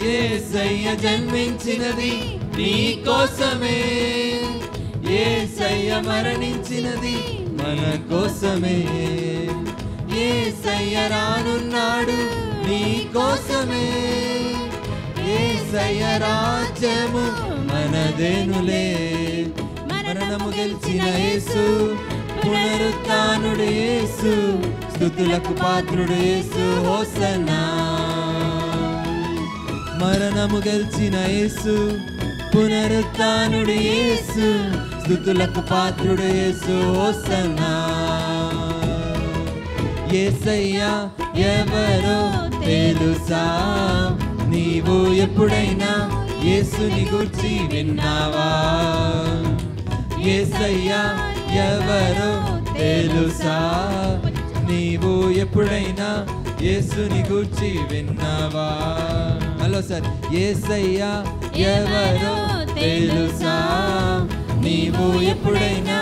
యేసయ్య జన్మించినది నీ కోసమే, యేసయ్య మరణించినది మన కోసమే, యేసయ్య రానున్నాడు నీ కోసమే, యేసయ్య రాజ్యము మనదేనులే. మరణము గెలిచిన యేసు, పునరుత్థానుడు యేసు, స్తుతులకు పాత్రుడు యేసు, హోసన్నా. మరణము గెలిచిన యేసు, పునరుత్థానుడు యేసు, స్తుతులకు పాత్రుడు యేసు, హోసన్నా. యేసయ్య ఎవరో తెలుసా? నీవు ఎప్పుడైనా యేసుని గూర్చి విన్నావా? యేసయ్య ఎవరో తెలుసా? నీవు ఎప్పుడైనా యేసుని గూర్చి విన్నావా? Hello sir. యేసయ్య ఎవరో తెలుసా? నీవు ఎప్పుడైనా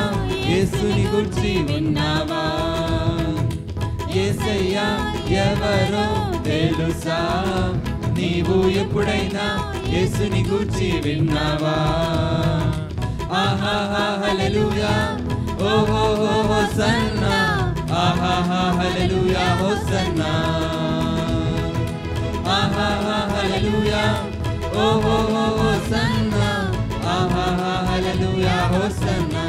యేసుని గూర్చి విన్నావా? యేసయ్య ఎవరో తెలుసా? నీవు ఎప్పుడైనా యేసుని గూర్చి విన్నావా? ఆహాహా హల్లెలూయా, ఓహో హోసన్నా, ఆహాహా హల్లెలూయా హోసన్నా, ఆహాహా హల్లెలూయా, ఓహో హోసన్నా, ఆహాహా హల్లెలూయా హోసన్నా.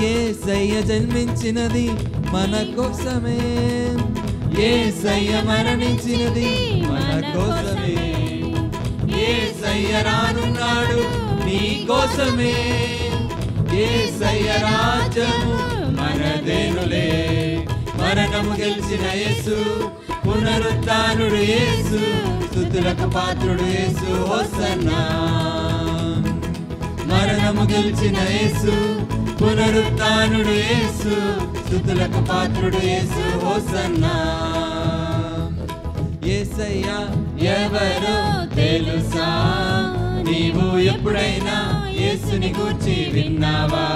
యేసయ్య జన్మించినది మన కోసమే, యేసయ్య మరణించినది మన కోసమే, యేసయ్య రానున్నాడు నీ కోసమే, యేసయ్య రాజ్యము మనదేనులే. మరణము గెలిచిన యేసు, పునరుత్థానుడు యేసు, స్తుతులకు పాత్రుడు యేసు, హోసన్నా. మరణము గెలిచిన యేసు, పునరుత్థానుడు యేసు, స్తుతులకు పాత్రుడు యేసు, హోసన్నా. యేసయ్య ఎవరో తెలుసా? నీవు ఎప్పుడైనా యేసుని గూర్చి విన్నావా?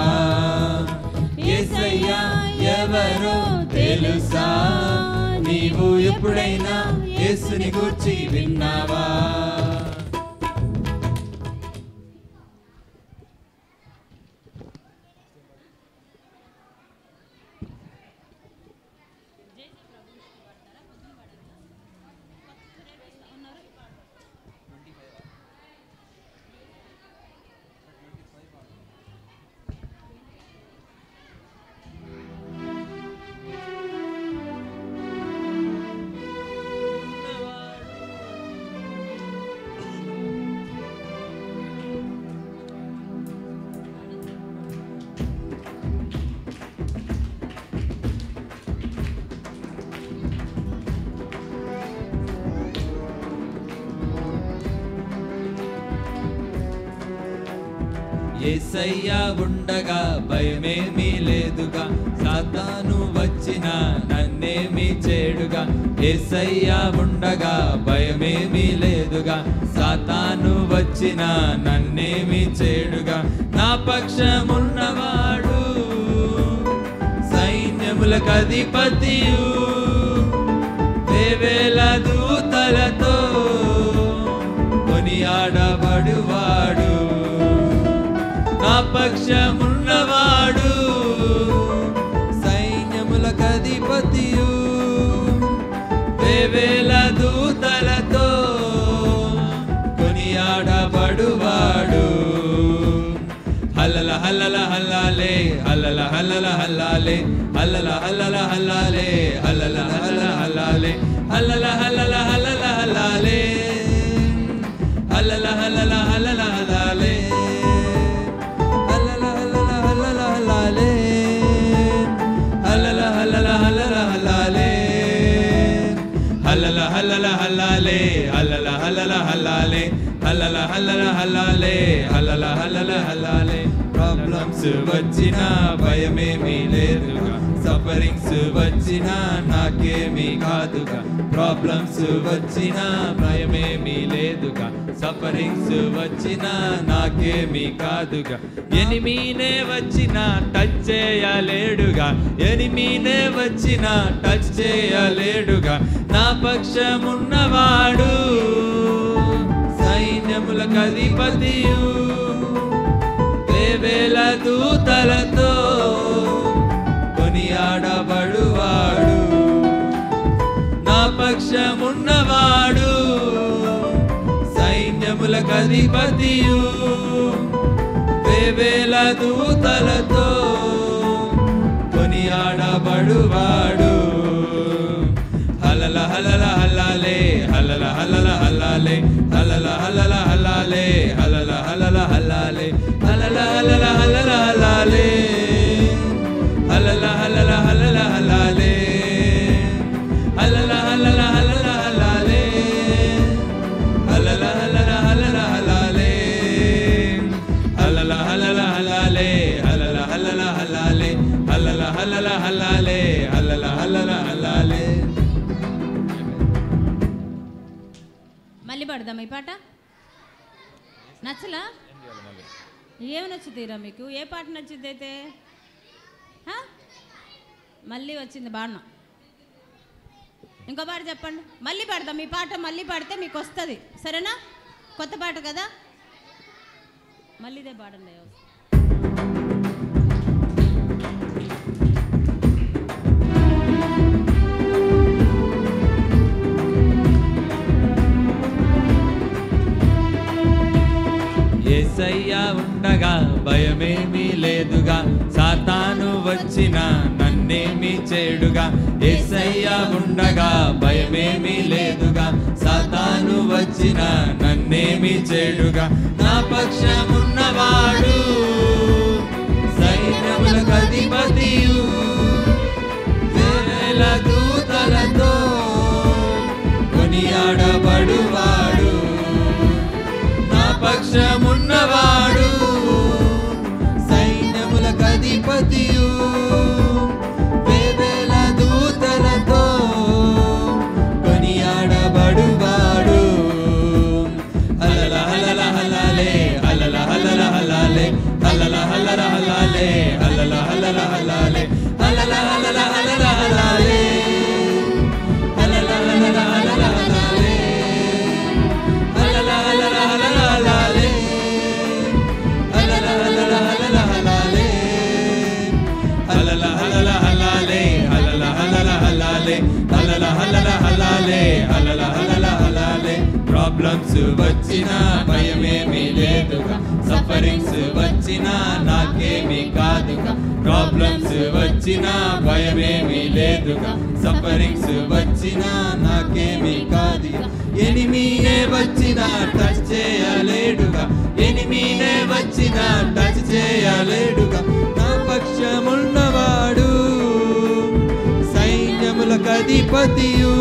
యేసయ్య ఎవరో తెలుసా? నీవు ఎప్పుడైనా యేసుని గూర్చి విన్నావా? యేసయ్య ఉండగా భయమేమీ లేదుగా, సాతాను వచ్చిన నన్నేమి చేడుగా. యేసయ్య ఉండగా భయమేమీ లేదుగా, సాతాను వచ్చిన నన్నేమి చేడుగా. నా పక్షమున్నవాడు సైన్యములకు అధిపతియు, వేవేల దూతలతో కొనియాడబడువాడు. నా పక్షమున్నవాడు సైన్యములకు అధిపతియు, వేవేల దూతలతో కొనియాడబడువాడు. హల్లల హల్లల హల్లాలే, హల్లల హల్లల హల్లాలే, హల్లల హల్లల హల్లాలే, హల్లల హల్లల హల్లాలే, హల్లల హల్లల హల్లల హల్లాలే, హల్లల హల్లల హల్లల హల్లాలే, హల్లల హల్లల హల్లల హల్లాలే, హల్లల హల్లల హల్లల హల్లాలే, హల్లల హల్లల హల్లాలే, హల్లల హల్లల హల్లాలే, హల్లల హల్లల హల్లాలే, హల్లల హల్లల హల్లాలే. ప్రాబ్లమ్స్ వచ్చినా భయమేమీ లేదుగా, సఫరింగ్స్ వచ్చినా నాకేమీ కాదుగా, ప్రాబ్లమ్స్ వచ్చినా భయమేమీ లేదుగా, సఫరింగ్స్ వచ్చినా నాకేమీ కాదుగా. ఎనిమీనే వచ్చినా టచ్ చేయలేడుగా, ఎనిమీనే వచ్చినా టచ్ చేయలేడుగా, నా పక్షమున్నవాడు సైన్యములకు అధిపతియు వేవేల దూతలతో కొనియాడబడువాడు, నా పక్షమున్నవాడు సైన్యములకు అధిపతియు వేవేల దూతలతో కొనియాడబడువాడు. హలల హలల హల్లాలే హలల హలల హల్లాలే హలల హలల హల్లాలే హలల హలల హల్లాలే హలల హలల హలల హల్లాలే హలల హలల హలల హల్లాలే హలల హలల హలల హల్లాలే హలల హలల హలల హల్లాలే హలల హలల హల్లాలే హలల హలల హల్లాలే హలల హలల హల్లాలే హలల హలల హల్లాలే. మళ్ళీ పడదాం ఈ పాట. నచ్చలా? ఏమి నచ్చుతీరా మీకు? ఏ పాట నచ్చింది అయితే? మళ్ళీ వచ్చింది బాణం. ఇంకో పాట చెప్పండి. మళ్ళీ పాడదాం ఈ పాట. మళ్ళీ పాడితే మీకు వస్తుంది, సరేనా? కొత్త పాట కదా, మళ్ళీదే పాడండి. యేసయ్య ఉండగా భయమేమీ లేదుగా, సాతాను వచ్చినా నన్నేమీ చేడుగా. యేసయ్య ఉండగా భయమేమీ లేదుగా, సాతాను వచ్చినా నన్నేమీ చేడుగా, నా పక్షమున్నవాడు సైన్యములకు అధిపతియు వేవేల దూతలతో కొనియాడబడువాడు, నా పక్షమున్నవాడు సైన్యములకు అధిపతియు వేవేల దూతలతో కొనియాడబడువాడు. హలల హలల హల్లాలే హలల హలల హల్లాలే హలల హలల హల్లాలే హలల హలల హల్లాలే హలల హలల హలల హల్లాలే హలల హలల హలల హల్లాలే హలల హలల హలల హల్లాలే హలల హలల హలల హల్లాలే హలల హలల హల్లాలే హలల హలల హల్లాలే హలల హలల హల్లాలే హలల హలల హల్లాలే. ప్రాబ్లమ్స్ వచ్చినా భయమేమీ లేదుగా, సఫరింగ్స్ వచ్చినా నాకేమీ కాదుగా, ప్రాబ్లమ్స్ వచ్చినా భయమేమీ లేదుగా, సఫరింగ్స్ వచ్చినా నాకేమీ కాదుగా. ఎనిమీనే వచ్చినా టచ్ చేయలేడుగా, ఎనిమీనే వచ్చినా టచ్ చేయలేడుగా, నా పక్షమున్నవాడు సైన్యములకు అధిపతియు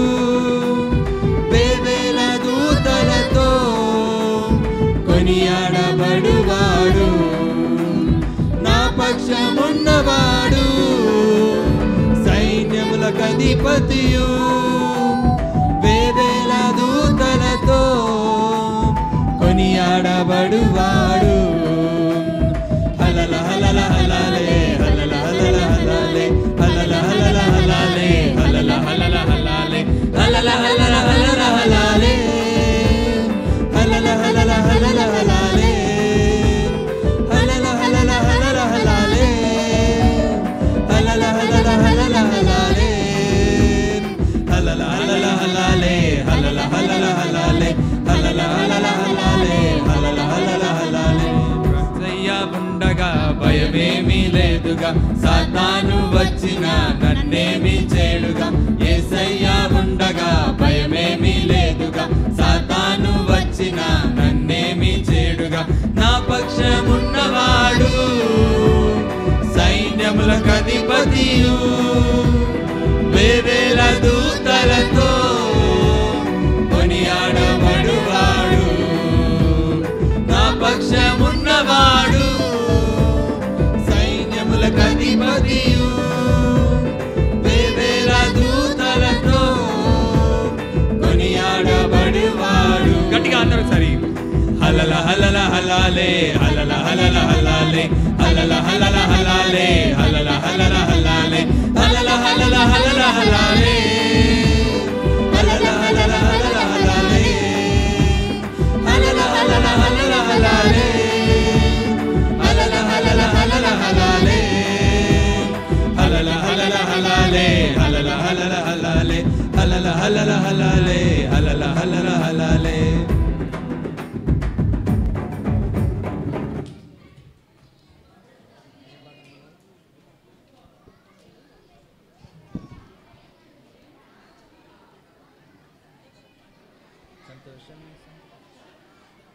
వేవేల దూతలతో కొనియాడబడువాడు, నా పక్షమున్నవాడు సైన్యములకు అధిపతియు వేవేల దూతలతో కొనియాడబడువాడు. హలల హలల హల్లాలే హలల హలల హల్లాలే హలల హలల హల్లాలే హలల హలల హల్లాలే హలల హలల హలల హల్లాలే హలల హలల హలల హల్లాలే హలల హలల హలల హల్లాలే హలల హలల హలల హల్లాలే హలల హలల హల్లాలే హలల హలల హల్లాలే హలల హలల హల్లాలే హలల హలల హల్లాలే. యేసయ్య ఉండగా భయమేమీ లేదుగా, సాతాను వచ్చినా నన్నేమీ చేడుగా, యేసయ్య ఉండగా భయమేమీ లేదుగా, సాతాను వచ్చినా నన్నేమీ చేడుగా, నా పక్షమున్నవాడు సైన్యములకు అధిపతియు వేవేల దూతలతో కొనియాడబడువాడు, నా పక్షమున్నవాడు కొనియాడబడువాడు. గట్టిగా అందరూ సరి హలల హలల హలాలే హలల హలల హలాలే హలల హలల హలాలే హలల హలల హలాలే హలల హలల హలల హలాలే హలల హలల హలల హలాలే హలల హలల హలల హలాలే హలల హలల హలల హలాలే హలల హలల హలాలే హలల హలల హలాలే హలల హలల హలాలే హలల హలల హలాలే.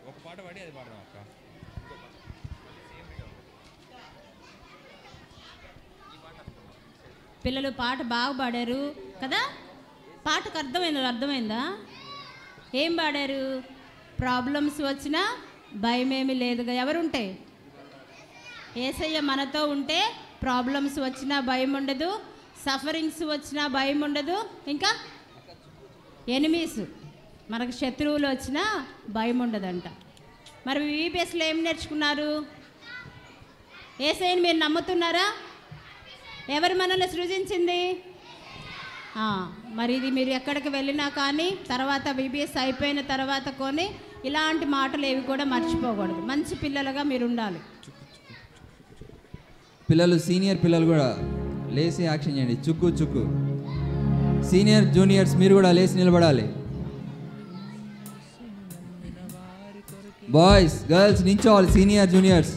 ఒక పాట పాడి అది పాడదాం అక్క. పిల్లలు పాట బాగా పాడారు కదా. పాటకు అర్థమైందా? ఏం పాడారు? ప్రాబ్లమ్స్ వచ్చినా భయమేమి లేదుగా. ఎవరుంటే యేసయ్య మనతో ఉంటే ప్రాబ్లమ్స్ వచ్చినా భయం ఉండదు, సఫరింగ్స్ వచ్చినా భయం ఉండదు, ఇంకా ఎనిమీస్ మనకు శత్రువులు వచ్చినా భయం ఉండదంట. మరి VBSలో ఏం నేర్చుకున్నారు? యేసయ్యని మీరు నమ్ముతున్నారా? ఎవరు మనల్ని సృజించింది? మరి ఇది మీరు ఎక్కడికి వెళ్ళినా కానీ తర్వాత VBS అయిపోయిన తర్వాత కొని ఇలాంటి మాటలు ఏవి కూడా మర్చిపోకూడదు. మంచి పిల్లలుగా మీరు ఉండాలి. పిల్లలు సీనియర్ పిల్లలు కూడా లేచి యాక్షన్ చేయండి. చుక్కు చుక్కు. సీనియర్ జూనియర్స్ మీరు కూడా లేచి నిలబడాలి. బాయ్స్ గర్ల్స్ నించోవాలి. సీనియర్ జూనియర్స్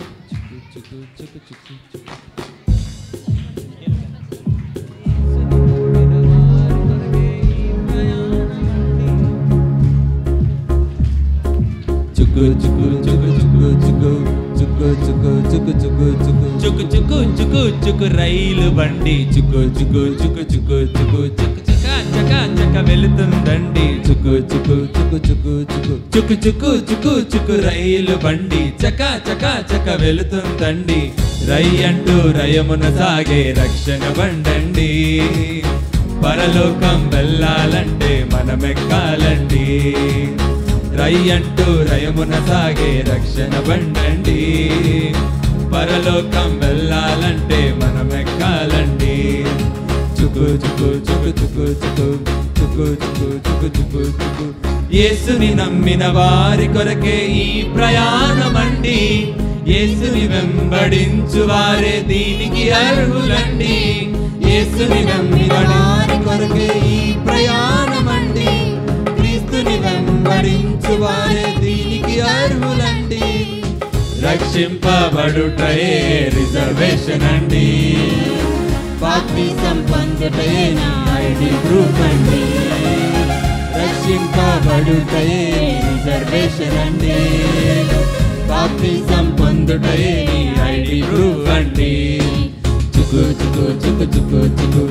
చుక్కు చుక్కు చుక్కు చుక్కు చుక్కు చుక్కు చుక్కు చుక్కు చుక్కు చుక్కు చుక్కు చుక్కు చుక్కు చుక్కు రైలు బండి చుక్కు చుక్కు చుక్కు చుక్కు చుక్కు చుక్కు చక చక చక వెళుతుందండి. చుక్కు చుక్కు చుక్కు చుక్కు చుక్కు చుక్కు చుక్కు చుక్కు చుక్కు రైలు బండి చక చక చక వెళుతుందండి. రై అంటూ రయమున సాగే రక్షణ బండండి. పరలోకం వెళ్ళాలంటే మనమెక్కాలండి. రై అంటూ రయమున సాగే రక్షణ బండండి. పరలోకం వెళ్ళాలంటే మనమెక్కాలండి. చుక్కు చుక్కు చుక్కు చుక్కు చుక్కు చుక్కు చుక్కు చుక్కు చుక్కు చుక్కు యేసుని నమ్మిన వారి కొరకే ఈ ప్రయాణమండి. యేసుని వెంబడించు వారే దీనికి అర్హులండి. యేసుని నమ్మిన వారి కొరకే ఈ ప్రయాణమండి. క్రీస్తుని వెంబడించు వారే దీనికి అర్హులండి. రక్షింపబడుటయే రిజర్వేషన్ అండి. బాప్తిసం పొందుటయే నీ ఐడి ప్రూఫ్ అండి. రక్షింపబడుటయే రిజర్వేషన్ అండి. బాప్తిసం పొందుటయే నీ ఐడి ప్రూఫ్ అండి. చుక్కు చుక్కు చుక్కు చుక్కు చుక్కు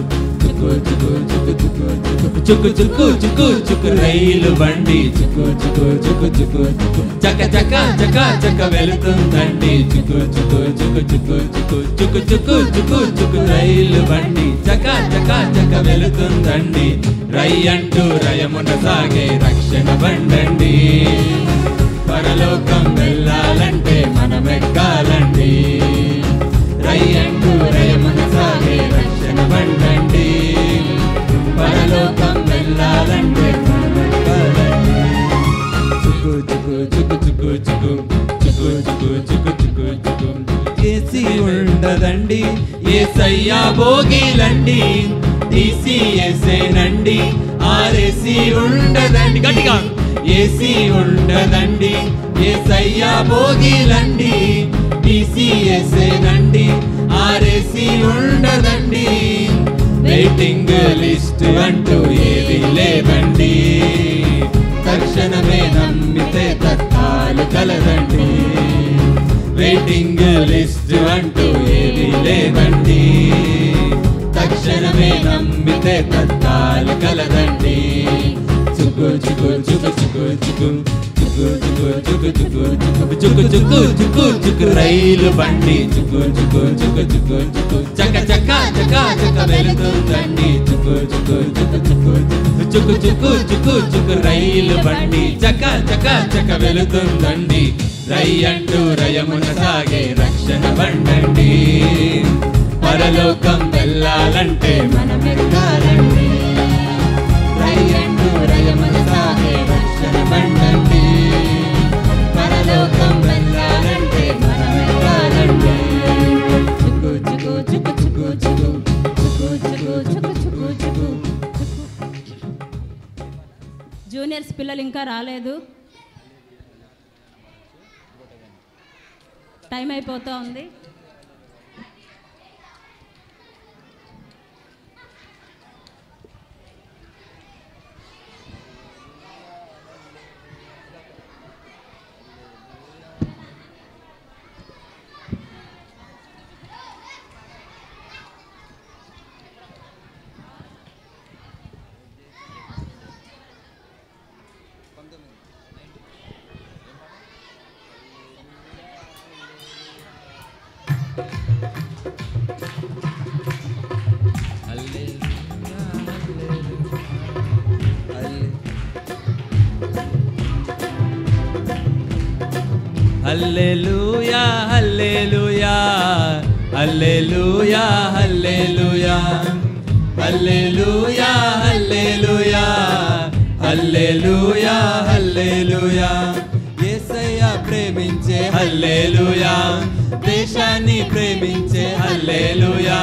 చుక్కు చుక్కు చుక్కు చుక్కు చుక్కు చుక్కు చుక్కు చుక్కు రైలు బండి చుక్కు చుక్కు చుక్కు చుక్కు చుక్కు చక చక చక చక వెళుతుందండి. చుక్కు చుక్కు చుక్కు చుక్కు చుక్కు చుక్కు చుక్కు చుక్కు చుక్కు రైలు బండి చక చక చక వెళుతుందండి. రై అంటూ రయమున సాగే రక్షణ బండండి. పరలోకం వెళ్ళాలంటే మనమెక్కాలండి. రై అంటూ రయమున సాగే రక్షణ బండండి. పరలోకం వెళ్ళాలంటే మనమెక్కాలండి. చుక్కు చుక్కు చుక్కు చుక్కు చుక్కు చుక్కు చుక్కు చుక్కు చుక్కు చుక్కు ఏసీ ఉండదండి. యేసయ్యా భోగిలండి. టీసీ ఏసేనండి. ఆర్ఏసీ ఉండదండి. గట్టిగా ఏసీ ఉండదండి. యేసయ్యా భోగిలండి. టీసీ ఏసేనండి. ఆర్ఏసీ ఉండదండి. వెయిటింగ్ లిస్ట్ అంటూ ఏది లేదండి. తక్షణమే నమ్మితే తత్కాలు కలదండి. వెయిటింగ్ లిస్ట్ అంటూ ఏది లేదండి. తక్షణమే నమ్మితే తత్కాలు కలదండి. చుక్కు చుక్కు చుక్కు చుక్కు చుక్కు చుక్కు చుక్కు చుక్కు చుక్కు చుక్కు చుక్కు చుక్కు చుక్కు రైలు బండి చుక్కు చుక్కు చుక్కు చుక్కు చుక్కు చక చక చక చక వెళుతుందండి చుక్కు చుక్కు చుక్కు చుక్కు చుక్కు చుక్కు చుక్కు చుక్కు రైలు బండి చక చక చక వెళుతుందండి రయ్యంటూ రయమున సాగే రక్షణ బండండి పరలోకం వెళ్ళాలంటే మనం ఎక్కాలండి రయ్యంటూ రయమున సాగే రక్షణ బండండి పరలోకం వెళ్ళాలంటే మనం ఎక్కాలండి చుక్కు చుక్కు చుక్కు చుక్కు చుక్కు చుక్కు చుక్కు చుక్కు చుక్కు చుక్కు జూనియర్స్ పిల్లలు ఇంకా రాలేదు, టైం అయిపోతూ ఉంది. హల్లెలూయా hallelujah hallelujah hallelujah hallelujah hallelujah hallelujah hallelujah Yesayya ప్రేమించే హల్లెలూయా దేశాన్ని ప్రేమించే హల్లెలూయా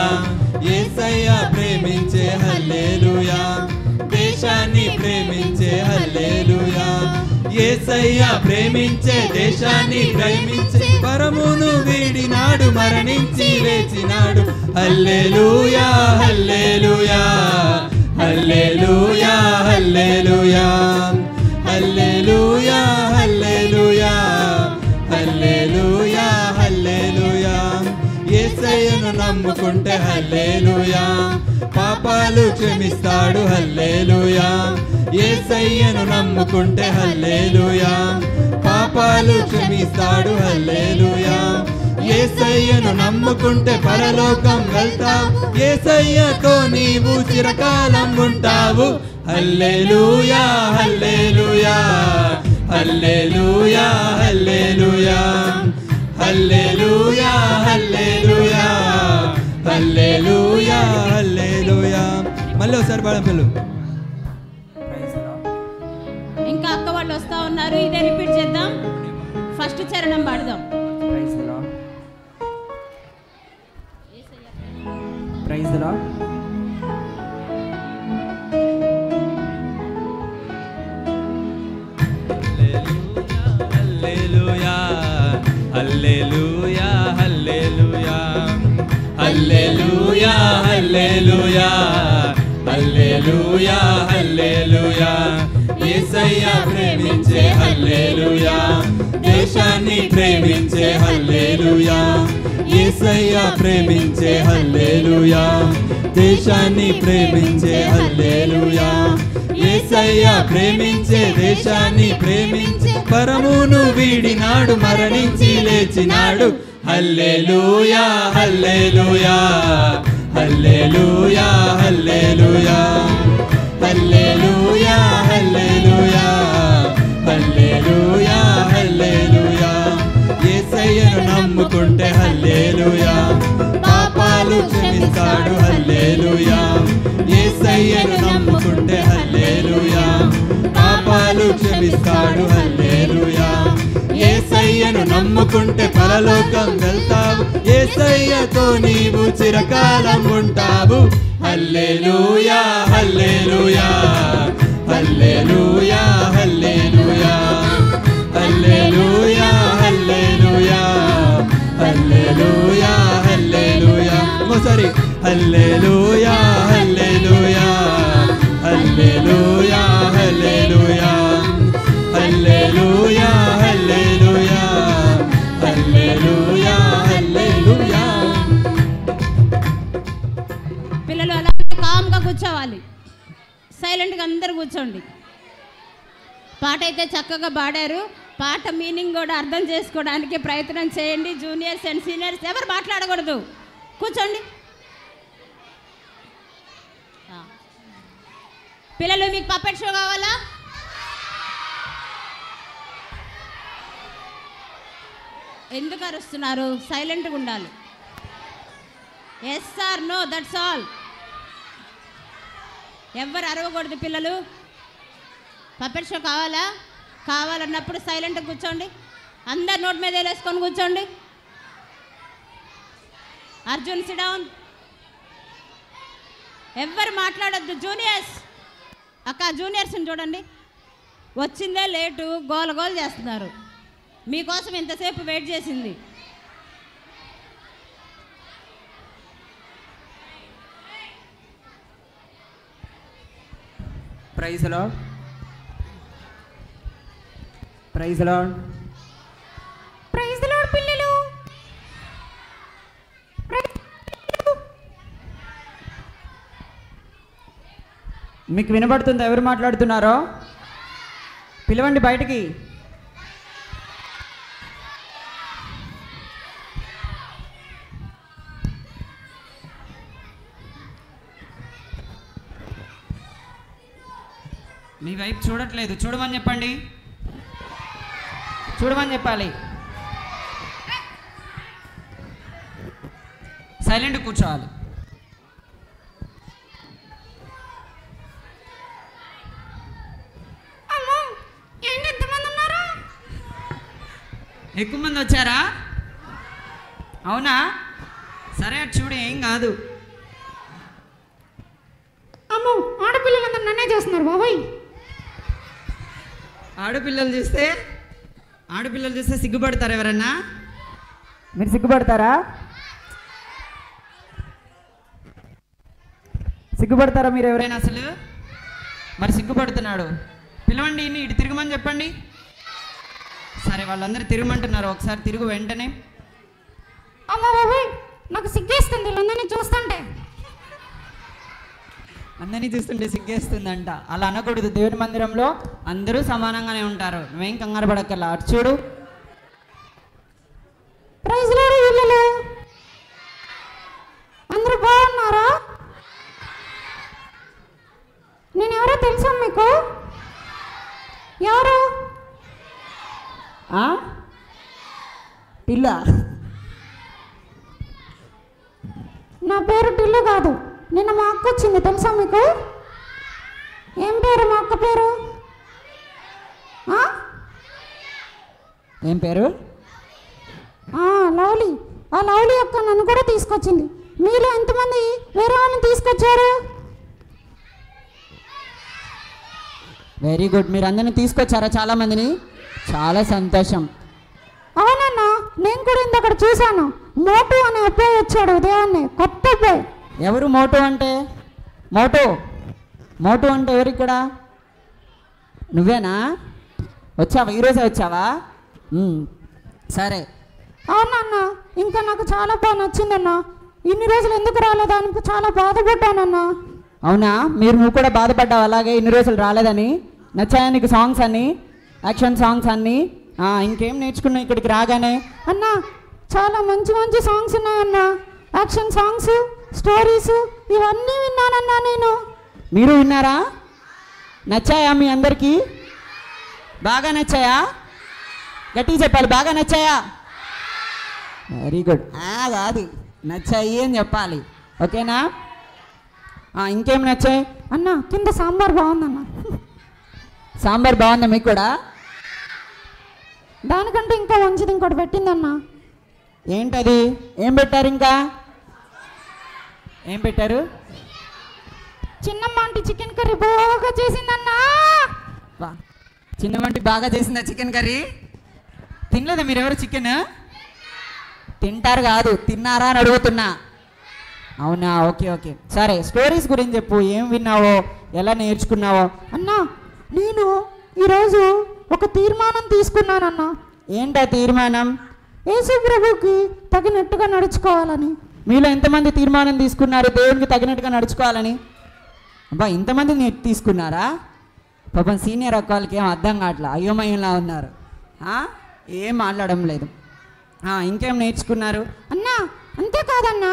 యేసయ్య ప్రేమించే హల్లెలూయా దేశాన్ని ప్రేమించే హల్లెలూయా యేసయ్య ప్రేమించే దేశాన్ని ప్రేమించే పరమును వీడినాడు మరణించి లేచినాడు హల్లెలూయా hallelujah hallelujah hallelujah hallelujah hallelujah hallelujah హల్లెలూయా యేసయ్యను నమ్ముకుంటే హల్లెలూయా పాపాలు క్షమిస్తాడు హల్లెలూయా యేసయ్యను నమ్ముకుంటే హల్లెలూయా పాపాలు క్షమిస్తాడు హల్లెలూయా యేసయ్యను నమ్ముకుంటే పరలోకం వెళ్తావు యేసయ్యతో నీవు చిరకాలం ఉంటావు హల్లెలూయా hallelujah hallelujah hallelujah hallelujah hallelujah hallelujah హల్లెలూయా మళ్ళీ ఒకసారి పాడడం పిల్లలు. ఇంకా అక్క వాళ్ళు వస్తా ఉన్నారు, ఇదే రిపీట్ చేద్దాం. ఫస్ట్ చరణం పాడదాం. Praise the lord. Hallelujah hallelujah hallelujah hallelujah hallelujah hallelujah hallelujah Yesayya ప్రేమించే హల్లెలూయా దేశాన్ని ప్రేమించే హల్లెలూయా యేసయ్య ప్రేమించే హల్లెలూయా దేశాన్ని ప్రేమించే హల్లెలూయా యేసయ్య ప్రేమించే దేశాన్ని ప్రేమించే పరమును వీడినాడు మరణించి లేచినాడు హల్లెలూయా hallelujah hallelujah hallelujah hallelujah hallelujah hallelujah హల్లెలూయా యేసయ్యను నమ్ముకుంటే హల్లెలూయా పాపాలు క్షమిస్తాడు హల్లెలూయా యేసయ్యను నమ్ముకుంటే హల్లెలూయా పాపాలు క్షమిస్తాడు హల్లెలూయా యేసయ్యను నమ్ముకుంటే పరలోకం వెళ్తావు యేసయ్యతో నీవు చిరకాలం ఉంటావు హల్లెలూయా hallelujah hallelujah hallelujah hallelujah hallelujah hallelujah హల్లెలూయా ఇంకోసారి హల్లెలూయా hallelujah hallelujah hallelujah hallelujah hallelujah hallelujah హల్లెలూయా. పిల్లలు అలాగే కామ్గా కూర్చోవాలి, సైలెంట్గా అందరూ కూర్చోండి. పాట అయితే చక్కగా పాడారు, పాట మీనింగ్ కూడా అర్థం చేసుకోవడానికి ప్రయత్నం చేయండి. జూనియర్స్ అండ్ సీనియర్స్ ఎవరు మాట్లాడకూడదు, కూర్చోండి. పిల్లలు మీకు పప్పెట్ షో కావాలా? ఎందుకు అరుస్తున్నారు? సైలెంట్గా ఉండాలి. Yes or no, that's all. ఎవరు అరవకూడదు పిల్లలు. పప్పెట్ షో కావాలా? కావాలన్నప్పుడు సైలెంట్గా కూర్చోండి. అందరు నోట్ మీద వేసుకొని కూర్చోండి. Arjun SIT down. ఎవ్వరు మాట్లాడొద్దు. జూనియర్స్ అక్క, జూనియర్స్ని చూడండి, వచ్చిందే లేటు, గోల గోల చేస్తున్నారు. మీకోసం ఇంతసేపు వెయిట్ చేసింది. Praise lord. Praise lord. Praise lord పిల్లలు. మీకు వినబడుతుందా? ఎవరు మాట్లాడుతున్నారో పిలవండి బయటికి. మీ వైపు చూడట్లేదు, చూడమని చెప్పండి. చూడమని చెప్పాలి. సైలెంట్ కూర్చోవాలి. ఎక్కువ మంది వచ్చారా? అవునా? సరే అటు చూడు, ఏం కాదు. అమ్మో, ఆడపిల్లలందరూ నన్నే చేస్తున్నారు బాబాయ్. ఆడపిల్లలు చూస్తే సిగ్గుపడతారా ఎవరన్నా? మీరు సిగ్గుపడతారా? సిగ్గుపడతారా మీరు ఎవరైనా అసలు? మరి సిగ్గుపడుతున్నాడు. పిలవండి, ఇటు తిరగమని చెప్పండి. సరే, వాళ్ళందరూ తిరగమంటున్నారు, ఒకసారి తిరుగు వెంటనే. అమ్మో బాబాయ్, నాకు సిగ్గేస్తుంది వీళ్ళందరినీ చూస్తుంటే. అందరినీ చూస్తుంటే సిగ్గేస్తుందంట. అలా అనకూడదు. దేవుని మందిరంలో అందరూ సమానంగానే ఉంటారు. నువ్వేం కంగారు పడక్కర్లా. అటు చూడు. ప్రైజ్ లార్డ్ పిల్లలు. అందరూ బాగున్నారా? నేను ఎవరో తెలుసా మీకు? ఎవరు? పిల్ల. నా పేరు టిల్లు కాదు. నిన్న మా అక్క వచ్చింది, తెలుసా మీకు? ఏం పేరు మా అక్క పేరు? ఏం పేరు? లవ్లీ. ఆ లవ్లీ అక్క నన్ను కూడా తీసుకొచ్చింది. మీలో ఎంతమంది వేరే వాళ్ళని తీసుకొచ్చారు? Very good. మీరు అందరిని తీసుకొచ్చారా? చాలా మందిని. చాలా సంతోషం. అవునన్నా, నేను కూడా ఇంతక్కడ చూశాను. మోటు అనే అబ్బాయి వచ్చాడు ఉదయాన్నే, కొత్త అబ్బాయి. ఎవరు మోటు అంటే? మోటు అంటే ఎవరు ఇక్కడ? నువ్వేనా? వచ్చావా? ఈరోజే వచ్చావా? సరే. అవునన్నా, ఇంకా నాకు చాలా బాగా నచ్చిందన్నా. ఇన్ని రోజులు ఎందుకు రాలేదా అని చాలా బాధపడ్డానన్నా. అవునా? నువ్వు కూడా బాధపడ్డావు అలాగే, ఇన్ని రోజులు రాలేదని? నచ్చాయా నీకు సాంగ్స్ అన్నీ? యాక్షన్ సాంగ్స్ అన్నీ? ఇంకేం నేర్చుకున్నావు ఇక్కడికి రాగానే? అన్నా, చాలా మంచి మంచి సాంగ్స్ ఉన్నాయన్నా. యాక్షన్ సాంగ్స్, స్టోరీస్ ఇవన్నీ విన్నానన్నా నేను. మీరు విన్నారా? నచ్చాయా మీ అందరికీ? బాగా నచ్చాయా? గట్టిగా చెప్పాలి. బాగా నచ్చాయా? Very good. కాదు, నచ్చాయి అని చెప్పాలి. ఓకేనా? ఇంకేం నచ్చాయి? అన్నా, కింద సాంబార్ బాగుందన్నా. సాంబార్ బాగుందా మీకు కూడా? దానికంటే ఇంకా మంచిది ఇంకోటి పెట్టిందన్నా. ఏంటది? ఏం పెట్టారు? ఇంకా ఏం పెట్టారు? చిన్నమ్మంటి చికెన్ కర్రీ బాగా చేసిందన్నా. చిన్నమ్మంటి బాగా చేసిందా చికెన్ కర్రీ? తినలేదా మీరెవరు చికెన్? తింటారు కాదు, తిన్నారా అని అడుగుతున్నా. అవునా? ఓకే ఓకే, సరే. స్టోరీస్ గురించి చెప్పు. ఏం విన్నావో, ఎలా నేర్చుకున్నావో? అన్నా, నేను ఈరోజు ఒక తీర్మానం తీసుకున్నానన్నా. ఏంటా తీర్మానం? యేసు ప్రభువుకి తగినట్టుగా నడుచుకోవాలని. మీలో ఎంతమంది తీర్మానం తీసుకున్నారు దేవునికి తగినట్టుగా నడుచుకోవాలని? అబ్బా, ఇంతమంది తీసుకున్నారా? పాపం సీనియర్ అక్క వాళ్ళకి ఏం అర్థం కావట్లా, అయోమయంలా ఉన్నారు. ఏం మాట్లాడడం లేదు. ఇంకేం నేర్చుకున్నారు? అన్నా అంతేకాదన్నా,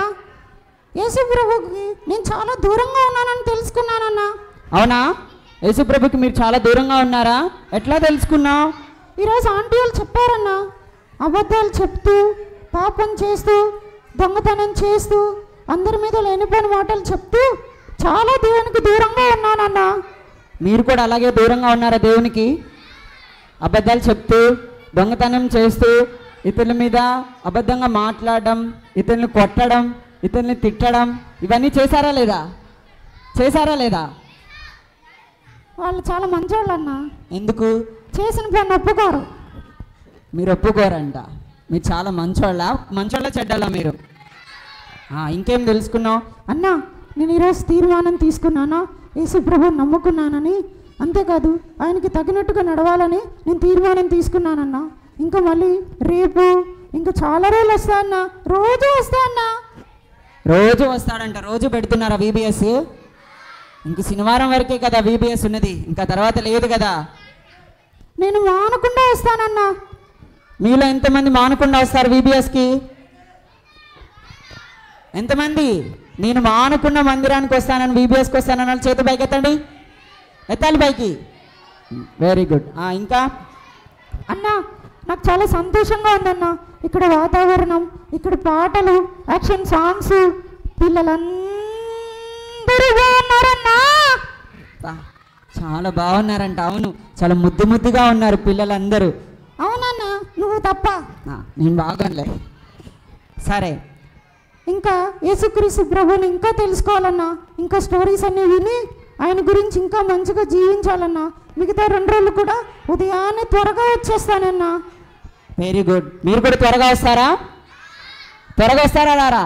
యేసుప్రభుకి నేను చాలా దూరంగా ఉన్నానని తెలుసుకున్నానన్నా. అవునా? యేసుప్రభుకి మీరు చాలా దూరంగా ఉన్నారా? ఎట్లా తెలుసుకున్నావు? ఈరోజు ఆంటీ వాళ్ళు చెప్పారన్నా, అబద్ధాలు చెప్తూ, పాపం చేస్తూ, దొంగతనం చేస్తూ, అందరి మీద లేనిపోయిన మాటలు చెప్తూ చాలా దేవునికి దూరంగా ఉన్నానన్నా. మీరు కూడా అలాగే దూరంగా ఉన్నారా దేవునికి? అబద్ధాలు చెప్తూ, దొంగతనం చేస్తూ, ఇతరుల మీద అబద్ధంగా మాట్లాడడం, ఇతరులను కొట్టడం, ఇతరుల్ని తిట్టడం, ఇవన్నీ చేశారా లేదా? చేశారా లేదా? వాళ్ళు చాలా మంచోళ్ళు అన్నా. ఎందుకు? చేసిన పని ఒప్పుకోరు. మీరు ఒప్పుకోరంట. మీరు చాలా మంచోళ్ళ చెడ్డలా మీరు? ఇంకేం తెలుసుకున్నావు? అన్నా నేను ఈరోజు తీర్మానం తీసుకున్నానా, యేసుప్రభుని నమ్ముకున్నానని. అంతేకాదు ఆయనకి తగినట్టుగా నడవాలని నేను తీర్మానం తీసుకున్నానన్నా. ఇంకా మళ్ళీ రేపు ఇంకా చాలా రోజులు వస్తా అన్నా. రోజు వస్తా అన్నా. రోజు వస్తాడంట. రోజు పెడుతున్నారా VBS? ఇంక శనివారం వరకే కదా VBS ఉన్నది, ఇంకా తర్వాత లేదు కదా. నేను మానకుండా వస్తానన్నా. మీలో ఎంతమంది మానకుండా వస్తారు VBSకి? ఎంతమంది? నేను మానకుండా మందిరానికి వస్తానని, VBSకి వస్తానని వాళ్ళు చేతి పైకి ఎత్తండి. ఎత్తాలి పైకి. Very good. ఇంకా అన్నా నాకు చాలా సంతోషంగా ఉందన్నా. ఇక్కడ వాతావరణం, ఇక్కడ పాటలు, యాక్షన్ సాంగ్స్, పిల్లలందరూ బాగున్నారన్నా. చాలా బాగున్నారంట. అవును, చాలా ముద్దుగా ఉన్నారు పిల్లలందరూ. అవునన్నా, నువ్వు తప్ప. నేను బాగాలే. సరే, ఇంకా యేసుక్రీస్తు ప్రభుని ఇంకా తెలుసుకోవాలన్నా. ఇంకా స్టోరీస్ అన్నీ విని ఆయన గురించి ఇంకా మంచిగా జీవించాలన్నా. మిగతా 2 రోజులు కూడా ఉదయాన్నే త్వరగా వచ్చేస్తానన్నా. Very good. మీరు కూడా త్వరగా వస్తారా? త్వరగా వస్తారా రారా?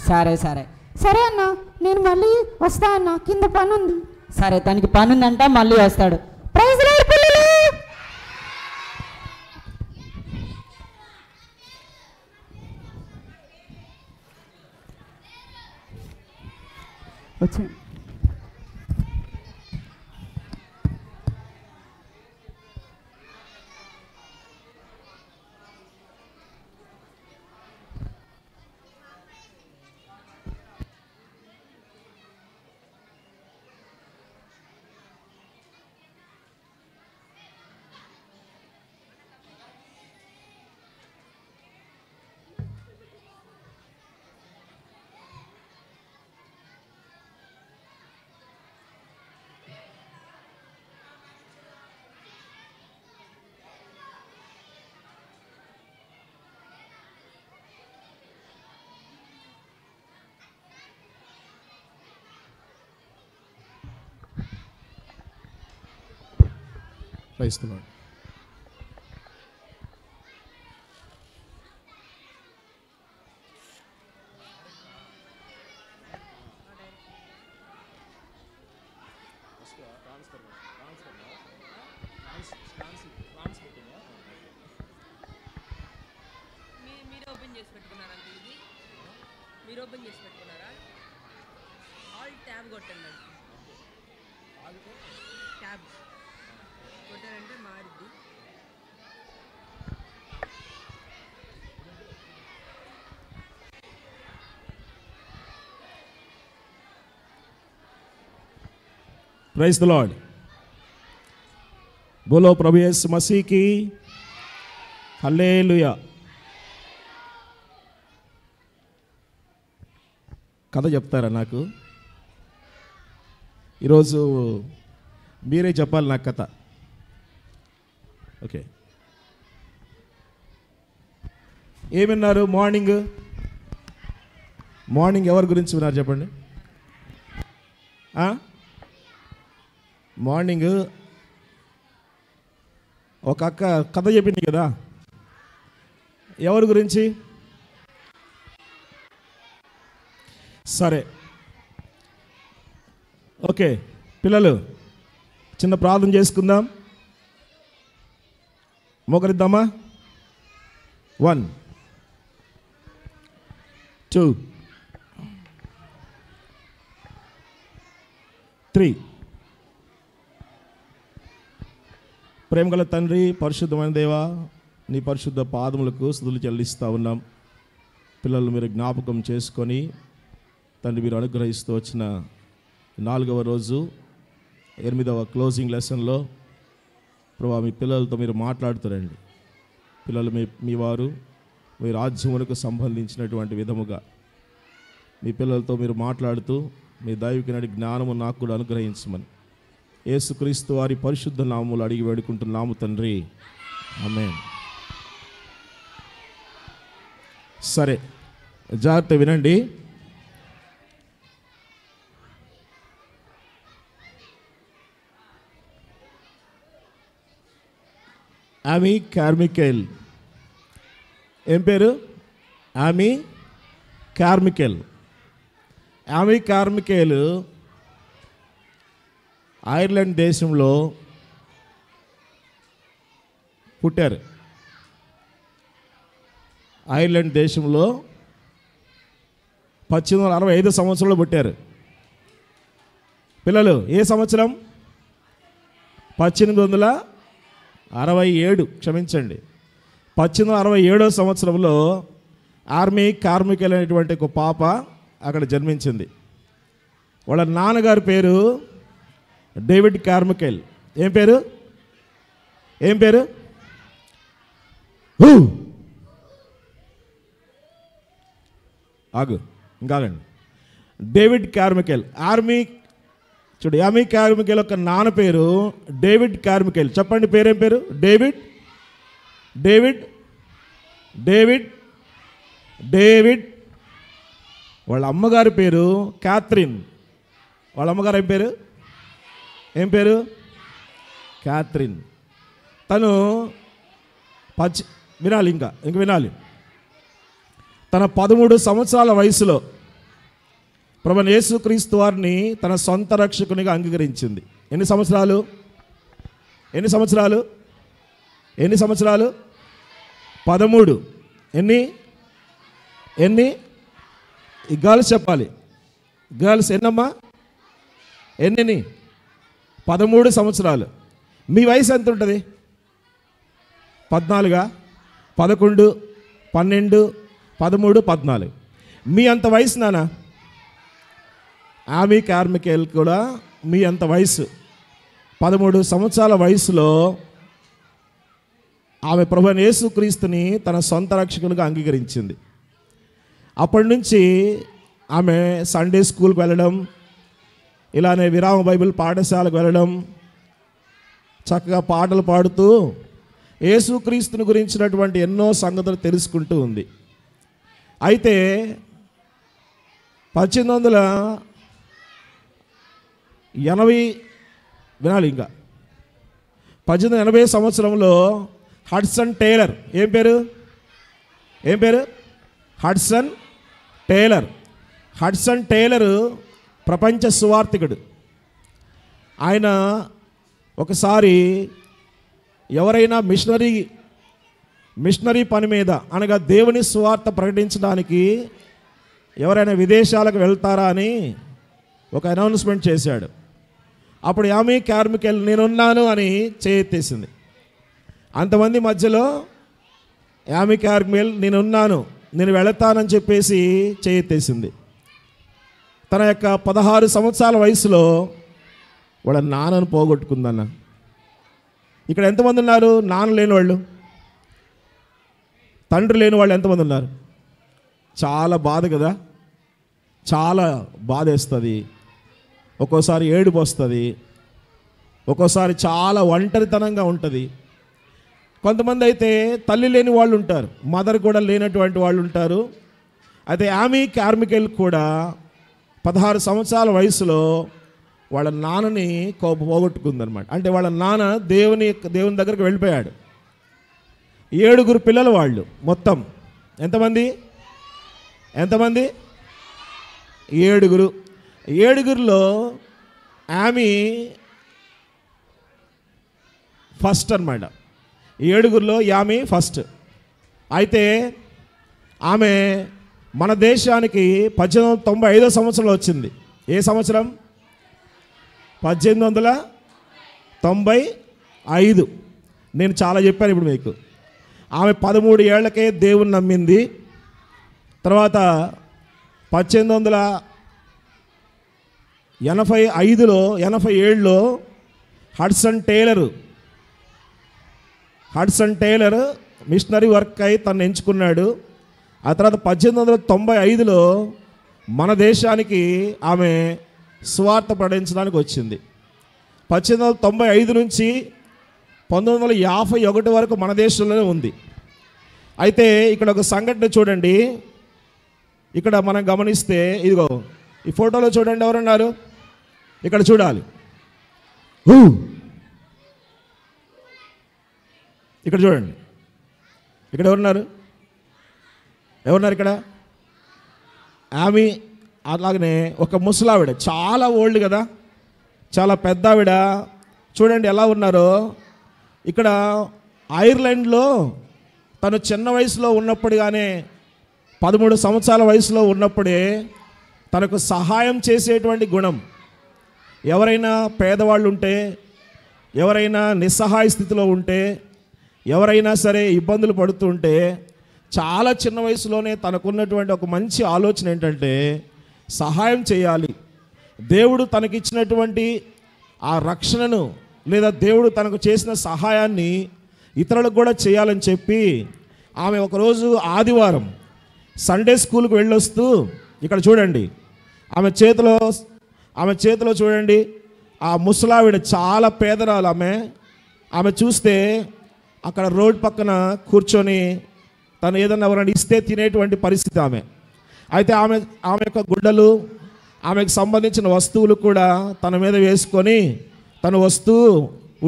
సరే సరే సరే అన్నా, నేను మళ్ళీ వస్తా అన్నా. కింద పని ఉంది. సరే, తనకి పని ఉందంట, మళ్ళీ వస్తాడు. ప్రైజ్ లార్డ్ పిల్లలు. వచ్చే Praise the Lord. మీరు ఓపెన్ చేసి పెట్టుకున్నారా? మీరు ఓపెన్ చేసి పెట్టుకున్నారా? ఆల్ ట్యాబ్ కొట్టండి. ట్యాబ్ కొట్టారంటే మారిద్ది. Praise the Lord. बोलो प्रभु यीशु मसीह की హల్లెలూయా. కథ చెప్తారా నాకు? ఈరోజు మీరే చెప్పాలి నాకు కథ. ఓకే, ఏమి విన్నారు మార్నింగ్ ఎవరి గురించి విన్నారు చెప్పండి. మార్నింగ్ ఒక అక్క కథ చెప్పింది కదా, ఎవరి గురించి? సరే, ఓకే పిల్లలు, చిన్న ప్రార్థన చేసుకుందాం. మోకరిద్దామా? 1 2 3. ప్రేమగల తండ్రి, పరిశుద్ధమైన దేవా, నీ పరిశుద్ధ పాదములకు స్తుతులు చెల్లిస్తూ ఉన్నాం. పిల్లలు మీరు జ్ఞాపకం చేసుకొని తండ్రి మీరు అనుగ్రహిస్తూ వచ్చిన 4వ రోజు 8వ క్లోజింగ్ లెసన్లో ప్రభా మీ పిల్లలతో మీరు మాట్లాడుతారండి. పిల్లలు మీ వారు మీ రాజ్యములకు సంబంధించినటువంటి విధముగా మీ పిల్లలతో మీరు మాట్లాడుతూ మీ దైవికమైన జ్ఞానము నాకు కూడా అనుగ్రహించమని యేసుక్రీస్తు వారి పరిశుద్ధ నామములు అడిగి వేడుకుంటున్నాము తండ్రి, ఆమేన్. సరే, జాగ్రత్త వినండి. ఆమీ కార్మికేల్. ఏం పేరు? ఆమీ కార్మికేల్. ఆమీ కార్మికేల్ ఐర్లాండ్ దేశంలో పుట్టారు. ఐర్లాండ్ దేశంలో 1865 సంవత్సరంలో పుట్టారు. పిల్లలు ఏ సంవత్సరం? 1867, క్షమించండి, 1867 సంవత్సరంలో ఆర్మీ కార్మికులు అనేటువంటి ఒక పాప అక్కడ జన్మించింది. వాళ్ళ నాన్నగారి పేరు డేవిడ్ కార్మికేల్. ఏం పేరు? ఏం పేరు? ఆగు, ఇంకాగండి. డేవిడ్ కార్మికేల్. చూడు, ఆర్మీ కార్మికేల్ యొక్క నాన్న పేరు డేవిడ్ కార్మికేల్. చెప్పండి, పేరేం పేరు? డేవిడ్ డేవిడ్ డేవిడ్ డేవిడ్ వాళ్ళ అమ్మగారి పేరు క్యాథరిన్. వాళ్ళ అమ్మగారు ఏం పేరు? ఏం పేరు? క్యాథరిన్. తను వినాలి, ఇంక వినాలి. తన 13 సంవత్సరాల వయసులో ప్రభువైన యేసుక్రీస్తు వారిని తన సొంత రక్షకునిగా అంగీకరించింది. ఎన్ని సంవత్సరాలు? 13. ఎన్ని? ఈ గర్ల్స్ చెప్పాలి. గర్ల్స్ ఎన్నమ్మా? ఎన్ని? 13 సంవత్సరాలు. మీ వయసు ఎంత ఉంటుంది? 14, 11, 12, 13, 14. మీ అంత వయసు నానా? ఆర్మీ కార్మికేల్ కూడా మీ అంత వయసు. 13 సంవత్సరాల వయసులో ఆమె ప్రభువైన యేసుక్రీస్తుని తన సొంత రక్షకునిగా అంగీకరించింది. అప్పటి నుంచి ఆమె సండే స్కూల్కి వెళ్ళడం, ఇలానే విరామ బైబిల్ పాఠశాలకు వెళ్ళడం, చక్కగా పాటలు పాడుతూ యేసుక్రీస్తుని గురించినటువంటి ఎన్నో సంగతులు తెలుసుకుంటూ ఉంది. అయితే 1880 వినాలి, ఇంకా 1880 సంవత్సరంలో హడ్సన్ టేలర్. ఏం పేరు? హడ్సన్ టేలర్ ప్రపంచ సువార్థికుడు. ఆయన ఒకసారి ఎవరైనా మిషనరీ పని మీద, అనగా దేవుని సువార్త ప్రకటించడానికి ఎవరైనా విదేశాలకు వెళ్తారా అని ఒక అనౌన్స్మెంట్ చేశాడు. అప్పుడు ఆర్మీ కార్మికేల్ నేనున్నాను అని చేయెత్తేసింది. అంతమంది మధ్యలో ఆర్మీ కార్మికేల్ నేనున్నాను, నేను వెళతానని చెప్పేసి చేయెత్తేసింది. తన యొక్క 16 సంవత్సరాల వయసులో వాళ్ళ నాన్నను పోగొట్టుకుందన్న. ఇక్కడ ఎంతమంది ఉన్నారు నాన్న లేని వాళ్ళు? తండ్రి లేని వాళ్ళు ఎంతమంది ఉన్నారు? చాలా బాధ కదా, చాలా బాధేస్తుంది. ఒక్కోసారి ఏడుపు వస్తుంది, ఒక్కోసారి చాలా ఒంటరితనంగా ఉంటుంది. కొంతమంది అయితే తల్లి లేని వాళ్ళు ఉంటారు, మదర్ కూడా లేనటువంటి వాళ్ళు ఉంటారు. అయితే ఆర్మీ కార్మికేల్ కూడా 16 సంవత్సరాల వయసులో వాళ్ళ నాన్నని పోగొట్టుకుందనమాట. అంటే వాళ్ళ నాన్న దేవుని దగ్గరికి వెళ్ళిపోయాడు. 7 పిల్లలు వాళ్ళు. మొత్తం ఎంతమంది? 7లో ఆమె ఫస్ట్ అన్నమాట. 7లో ఆమె ఫస్ట్. అయితే ఆమె మన దేశానికి 1895 సంవత్సరంలో వచ్చింది. ఏ సంవత్సరం? 1895. నేను చాలా చెప్పాను ఇప్పుడు మీకు. ఆమె 13 ఏళ్లకే దేవుని నమ్మింది. తర్వాత 1887లో హడ్సన్ టేలర్ మిషనరీ వర్క్ అయి తను ఎంచుకున్నాడు. ఆ తర్వాత 1895లో మన దేశానికి ఆమె సువార్త ప్రకటించడానికి వచ్చింది. 1895 నుంచి 1951 వరకు మన దేశంలోనే ఉంది. అయితే ఇక్కడ ఒక సంఘటన చూడండి. ఇక్కడ మనం గమనిస్తే ఇదిగో ఈ ఫోటోలో చూడండి, ఎవరున్నారు ఇక్కడ చూడాలి. ఇక్కడ చూడండి, ఇక్కడ ఎవరున్నారు ఇక్కడ ఆమె. అలాగనే ఒక ముసలావిడ, చాలా ఓల్డ్ కదా, చాలా పెద్ద ఆవిడ. చూడండి ఎలా ఉన్నారో. ఇక్కడ ఐర్లాండ్లో తను చిన్న వయసులో ఉన్నప్పుడుగానే 13 సంవత్సరాల వయసులో ఉన్నప్పుడే తనకు సహాయం చేసేటువంటి గుణం. ఎవరైనా పేదవాళ్ళు ఉంటే, ఎవరైనా నిస్సహాయ స్థితిలో ఉంటే, ఎవరైనా సరే ఇబ్బందులు పడుతుంటే చాలా చిన్న వయసులోనే తనకున్నటువంటి ఒక మంచి ఆలోచన ఏంటంటే సహాయం చేయాలి. దేవుడు తనకిచ్చినటువంటి ఆ రక్షణను లేదా దేవుడు తనకు చేసిన సహాయాన్ని ఇతరులకు కూడా చేయాలని చెప్పి ఆమె ఒకరోజు ఆదివారం సండే స్కూల్కి వెళ్ళొస్తూ ఇక్కడ చూడండి ఆమె చేతిలో చూడండి ఆ ముసలావిడ చాలా పేదరాలు ఆమె చూస్తే అక్కడ రోడ్ పక్కన కూర్చొని తను ఏదన్నా ఎవరైనా ఇస్తే తినేటువంటి పరిస్థితి ఆమె. అయితే ఆమె యొక్క గుడ్డలు, ఆమెకు సంబంధించిన వస్తువులు కూడా తన మీద వేసుకొని తను వస్తూ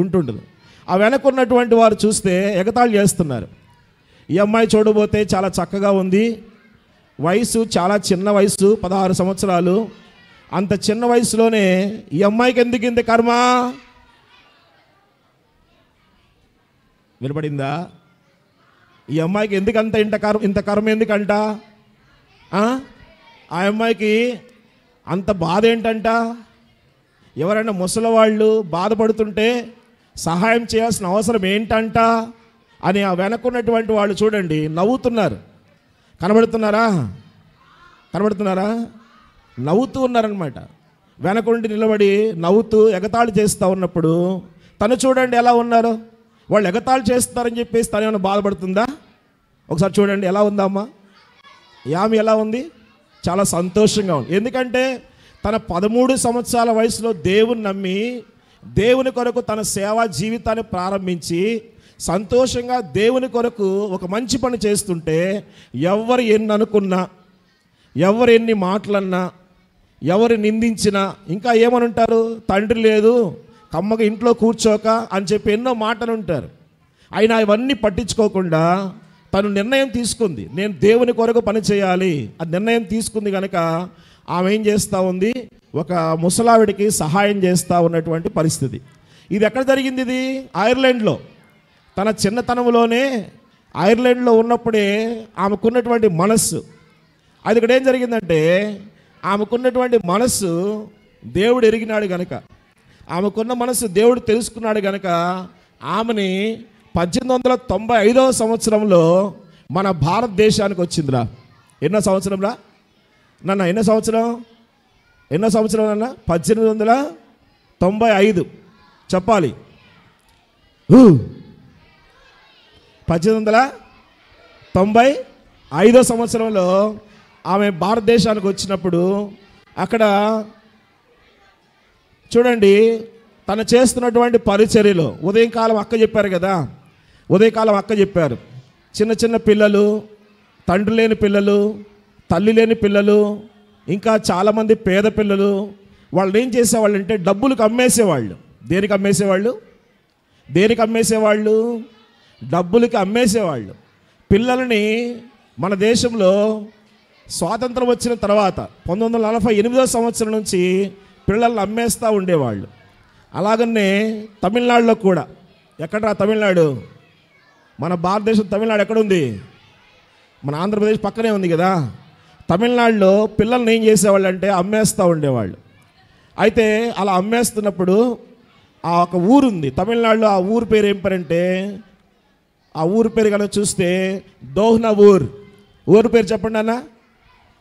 ఉంటుండదు. ఆ వెనకున్నటువంటి వారు చూస్తే ఎగతాళి చేస్తున్నారు. ఈ అమ్మాయి చూడబోతే చాలా చక్కగా ఉంది, వయసు చాలా చిన్న వయసు, 16 సంవత్సరాలు. అంత చిన్న వయసులోనే ఈ అమ్మాయికి ఎందుకు ఇంత కర్మ? వినపడిందా? ఈ అమ్మాయికి ఎందుకంత ఇంత కర్మ ఎందుకంట? ఆ అమ్మాయికి అంత బాధ ఏంటంట? ఎవరైనా ముసలివాళ్ళు బాధపడుతుంటే సహాయం చేయాల్సిన అవసరం ఏంటంట అని ఆ వెనక్కున్నటువంటి వాళ్ళు చూడండి నవ్వుతున్నారు. కనబడుతున్నారా? నవ్వుతూ ఉన్నారనమాట. వెనకుండి నిలబడి నవ్వుతూ ఎగతాళి చేస్తూ ఉన్నప్పుడు తను చూడండి ఎలా ఉన్నారు. వాళ్ళు ఎగతాళి చేస్తారని చెప్పేసి తను ఏమైనా బాధపడుతుందా? ఒకసారి చూడండి ఎలా ఉందమ్మా. ఆమె ఎలా ఉంది? చాలా సంతోషంగా ఉంది. ఎందుకంటే తన 13 సంవత్సరాల వయసులో దేవుని నమ్మి దేవుని కొరకు తన సేవా జీవితాన్ని ప్రారంభించి సంతోషంగా దేవుని కొరకు ఒక మంచి పని చేస్తుంటే ఎవరు ఎన్ని అనుకున్నా, ఎవరు ఎన్ని మాటలన్నా, ఎవరు నిందించినా, ఇంకా ఏమని ఉంటారు, తండ్రి లేదు కమ్మగా ఇంట్లో కూర్చోక అని చెప్పి ఎన్నో మాటలు ఉంటారు. అయినా ఇవన్నీ పట్టించుకోకుండా తను నిర్ణయం తీసుకుంది, నేను దేవుని కొరకు పని చేయాలి. ఆ నిర్ణయం తీసుకుంది కనుక ఆమె ఏం చేస్తూ ఉంది, ఒక ముసలావిడికి సహాయం చేస్తూ ఉన్నటువంటి పరిస్థితి. ఇది ఎక్కడ జరిగింది? ఇది ఐర్లాండ్లో. తన చిన్నతనంలోనే ఐర్లాండ్లో ఉన్నప్పుడే ఆమెకున్నటువంటి మనస్సు, అది ఇక్కడ ఏం జరిగిందంటే ఆమెకున్నటువంటి మనస్సు దేవుడు ఎరిగినాడు గనక, ఆమెకున్న మనస్సు దేవుడు తెలుసుకున్నాడు గనక ఆమెని 1895వ సంవత్సరంలో మన భారతదేశానికి వచ్చిందిరా. ఎన్నో సంవత్సరంరా నన్న? ఎన్నో సంవత్సరం అన్న? 1895 చెప్పాలి. 1895వ సంవత్సరంలో ఆమె భారతదేశానికి వచ్చినప్పుడు అక్కడ చూడండి తను చేస్తున్నటువంటి పరిచర్యలో ఉదయకాలం అక్క చెప్పారు కదా, ఉదయకాలం అక్క చెప్పారు, చిన్న చిన్న పిల్లలు, తండ్రి లేని పిల్లలు, తల్లి లేని పిల్లలు, ఇంకా చాలామంది పేద పిల్లలు, వాళ్ళు ఏం చేసేవాళ్ళు అంటే డబ్బులకు అమ్మేసేవాళ్ళు. దేనికి అమ్మేసేవాళ్ళు? డబ్బులకి అమ్మేసేవాళ్ళు. పిల్లలని మన దేశంలో స్వాతంత్రం వచ్చిన తర్వాత 1948వ సంవత్సరం నుంచి పిల్లల్ని అమ్మేస్తూ ఉండేవాళ్ళు. అలాగనే తమిళనాడులో కూడా, ఎక్కడరా తమిళనాడు? మన భారతదేశం తమిళనాడు ఎక్కడుంది? మన ఆంధ్రప్రదేశ్ పక్కనే ఉంది కదా. తమిళనాడులో పిల్లల్ని ఏం చేసేవాళ్ళు అంటే అమ్మేస్తూ ఉండేవాళ్ళు. అయితే అలా అమ్మేస్తున్నప్పుడు ఆ ఒక ఊరుంది తమిళనాడులో. ఆ ఊరు పేరు ఏం పేరంటే, ఆ ఊరు పేరు కనుక చూస్తే దోహ్నవూర్. ఊరు పేరు చెప్పండి అన్న.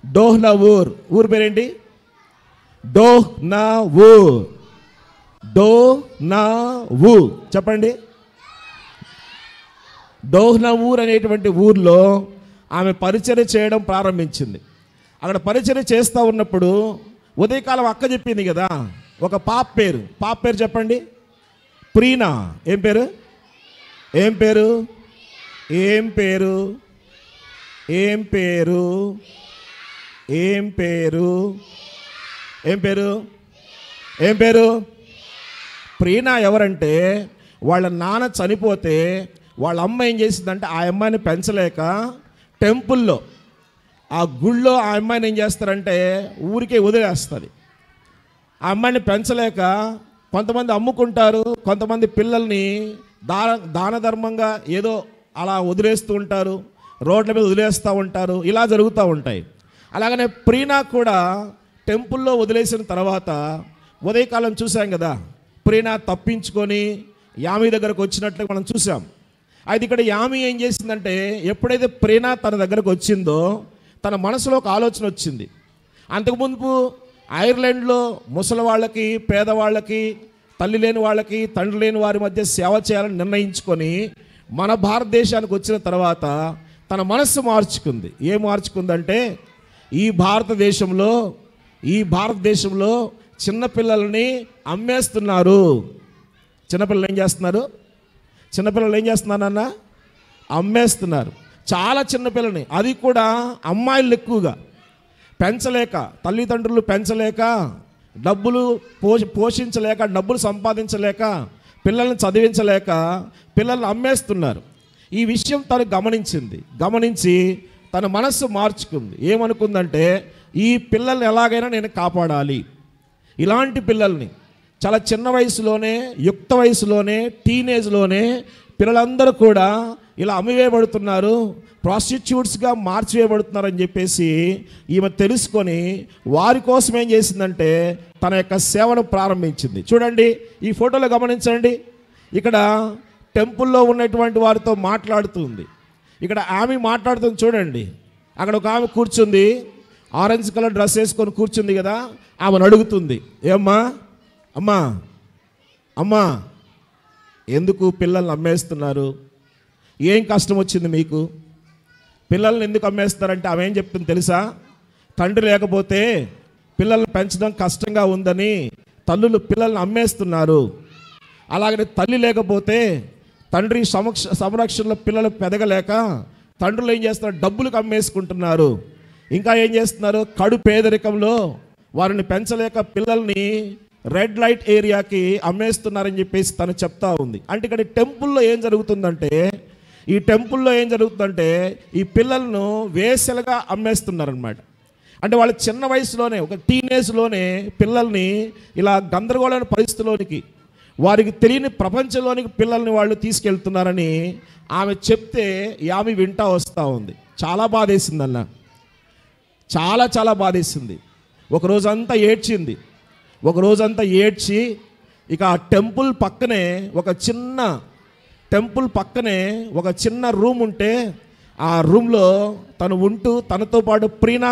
దోహ్నవూర్. ఊరు పేరేంటి? దోహ్నవూర్. దోహ్నవూర్ చెప్పండి. దోహ్నవూర్ అనేటువంటి ఊర్లో ఆమె పరిచర్య చేయడం ప్రారంభించింది. అక్కడ పరిచర్య చేస్తూ ఉన్నప్పుడు ఉదయకాలం అక్క చెప్పింది కదా, ఒక పాప పేరు చెప్పండి. ప్రీనా. ఏం పేరు? ఏం పేరు? ఏం పేరు? ఏం పేరు? ఏం పేరు? ఏం పేరు? ఏం పేరు? ప్రీనా ఎవరంటే, వాళ్ళ నాన్న చనిపోతే వాళ్ళ అమ్మ ఏం చేసిందంటే ఆ అమ్మాయిని పెంచలేక టెంపుల్లో, ఆ గుళ్ళో ఆ అమ్మాయిని ఏం చేస్తారంటే ఊరికే వదిలేస్తుంది. ఆ అమ్మాయిని పెంచలేక కొంతమంది అమ్ముకుంటారు, కొంతమంది పిల్లల్ని దాన ధర్మంగా ఏదో అలా వదిలేస్తూ ఉంటారు, రోడ్ల మీద వదిలేస్తూ ఉంటారు. ఇలా జరుగుతూ ఉంటాయి. అలాగనే ప్రీనా కూడా టెంపుల్లో వదిలేసిన తర్వాత ఉదయకాలం చూసాం కదా, ప్రీనా తప్పించుకొని యామి దగ్గరకు వచ్చినట్లు మనం చూసాం. అయితే ఇక్కడ యామి ఏం చేసిందంటే, ఎప్పుడైతే ప్రీనా తన దగ్గరకు వచ్చిందో తన మనసులో ఒక ఆలోచన వచ్చింది. అంతకుముందు ఐర్లాండ్లో ముసలి వాళ్ళకి, పేదవాళ్ళకి, తల్లి లేని వాళ్ళకి, తండ్రి లేని వారి మధ్య సేవ చేయాలని నిర్ణయించుకొని మన భారతదేశానికి వచ్చిన తర్వాత తన మనస్సు మార్చుకుంది. ఏం మార్చుకుందంటే, ఈ భారతదేశంలో చిన్నపిల్లల్ని అమ్మేస్తున్నారు. చిన్నపిల్లలు ఏం చేస్తున్నారన్న? అమ్మేస్తున్నారు. చాలా చిన్నపిల్లని, అది కూడా అమ్మాయిలు ఎక్కువగా పెంచలేక, తల్లిదండ్రులు పెంచలేక, డబ్బులు పోషించలేక, డబ్బులు సంపాదించలేక, పిల్లల్ని చదివించలేక పిల్లల్ని అమ్మేస్తున్నారు. ఈ విషయం తను గమనించి తన మనస్సు మార్చుకుంది. ఏమనుకుందంటే, ఈ పిల్లల్ని ఎలాగైనా నేను కాపాడాలి. ఇలాంటి పిల్లల్ని చాలా చిన్న వయసులోనే, యుక్త వయసులోనే, టీనేజ్లోనే పిల్లలందరూ కూడా ఇలా అమ్మివేయబడుతున్నారు, ప్రాస్టిట్యూట్స్గా మార్చివేయబడుతున్నారని చెప్పేసి ఈమె తెలుసుకొని వారి కోసం ఏం చేసిందంటే తన యొక్క సేవను ప్రారంభించింది. చూడండి, ఈ ఫోటోలో గమనించండి. ఇక్కడ టెంపుల్లో ఉన్నటువంటి వారితో మాట్లాడుతుంది. ఇక్కడ ఆమె మాట్లాడుతుంది చూడండి. అక్కడ ఒక ఆమె కూర్చుంది, ఆరెంజ్ కలర్ డ్రెస్ వేసుకొని కూర్చుంది కదా. ఆమెను అడుగుతుంది, అమ్మా ఎందుకు పిల్లల్ని అమ్మేస్తున్నారు? ఏం కష్టం వచ్చింది మీకు? పిల్లల్ని ఎందుకు అమ్మేస్తారంటే ఆమె ఏం చెప్తుంది తెలుసా? తండ్రి లేకపోతే పిల్లల్ని పెంచడం కష్టంగా ఉందని తల్లులు పిల్లల్ని అమ్మేస్తున్నారు. అలాగనే తల్లి లేకపోతే తండ్రి సంరక్షణలో పిల్లలు పెదగలేక తండ్రులు ఏం చేస్తున్నారు? డబ్బులకు అమ్మేసుకుంటున్నారు. ఇంకా ఏం చేస్తున్నారు? కడు పేదరికంలో వారిని పెంచలేక పిల్లల్ని రెడ్ లైట్ ఏరియాకి అమ్మేస్తున్నారని చెప్పేసి తను చెప్తా ఉంది. అంటే ఇక్కడ టెంపుల్లో ఏం జరుగుతుందంటే, ఈ పిల్లలను వేసలుగా అమ్మేస్తున్నారనమాట. అంటే వాళ్ళు చిన్న వయసులోనే, ఒక టీనేజ్లోనే పిల్లల్ని ఇలా గందరగోళమైన పరిస్థితిలోనికి, వారికి తెలియని ప్రపంచంలోనికి పిల్లల్ని వాళ్ళు తీసుకెళ్తున్నారని ఆమె చెప్తే ఆమె వింటా వస్తూ ఉంది. చాలా బాధేసింది అన్న, చాలా బాధేసింది. ఒకరోజంతా ఏడ్చి ఇక ఆ టెంపుల్ పక్కనే ఒక చిన్న రూమ్ ఉంటే ఆ రూమ్లో తను ఉంటూ తనతో పాటు ప్రీనా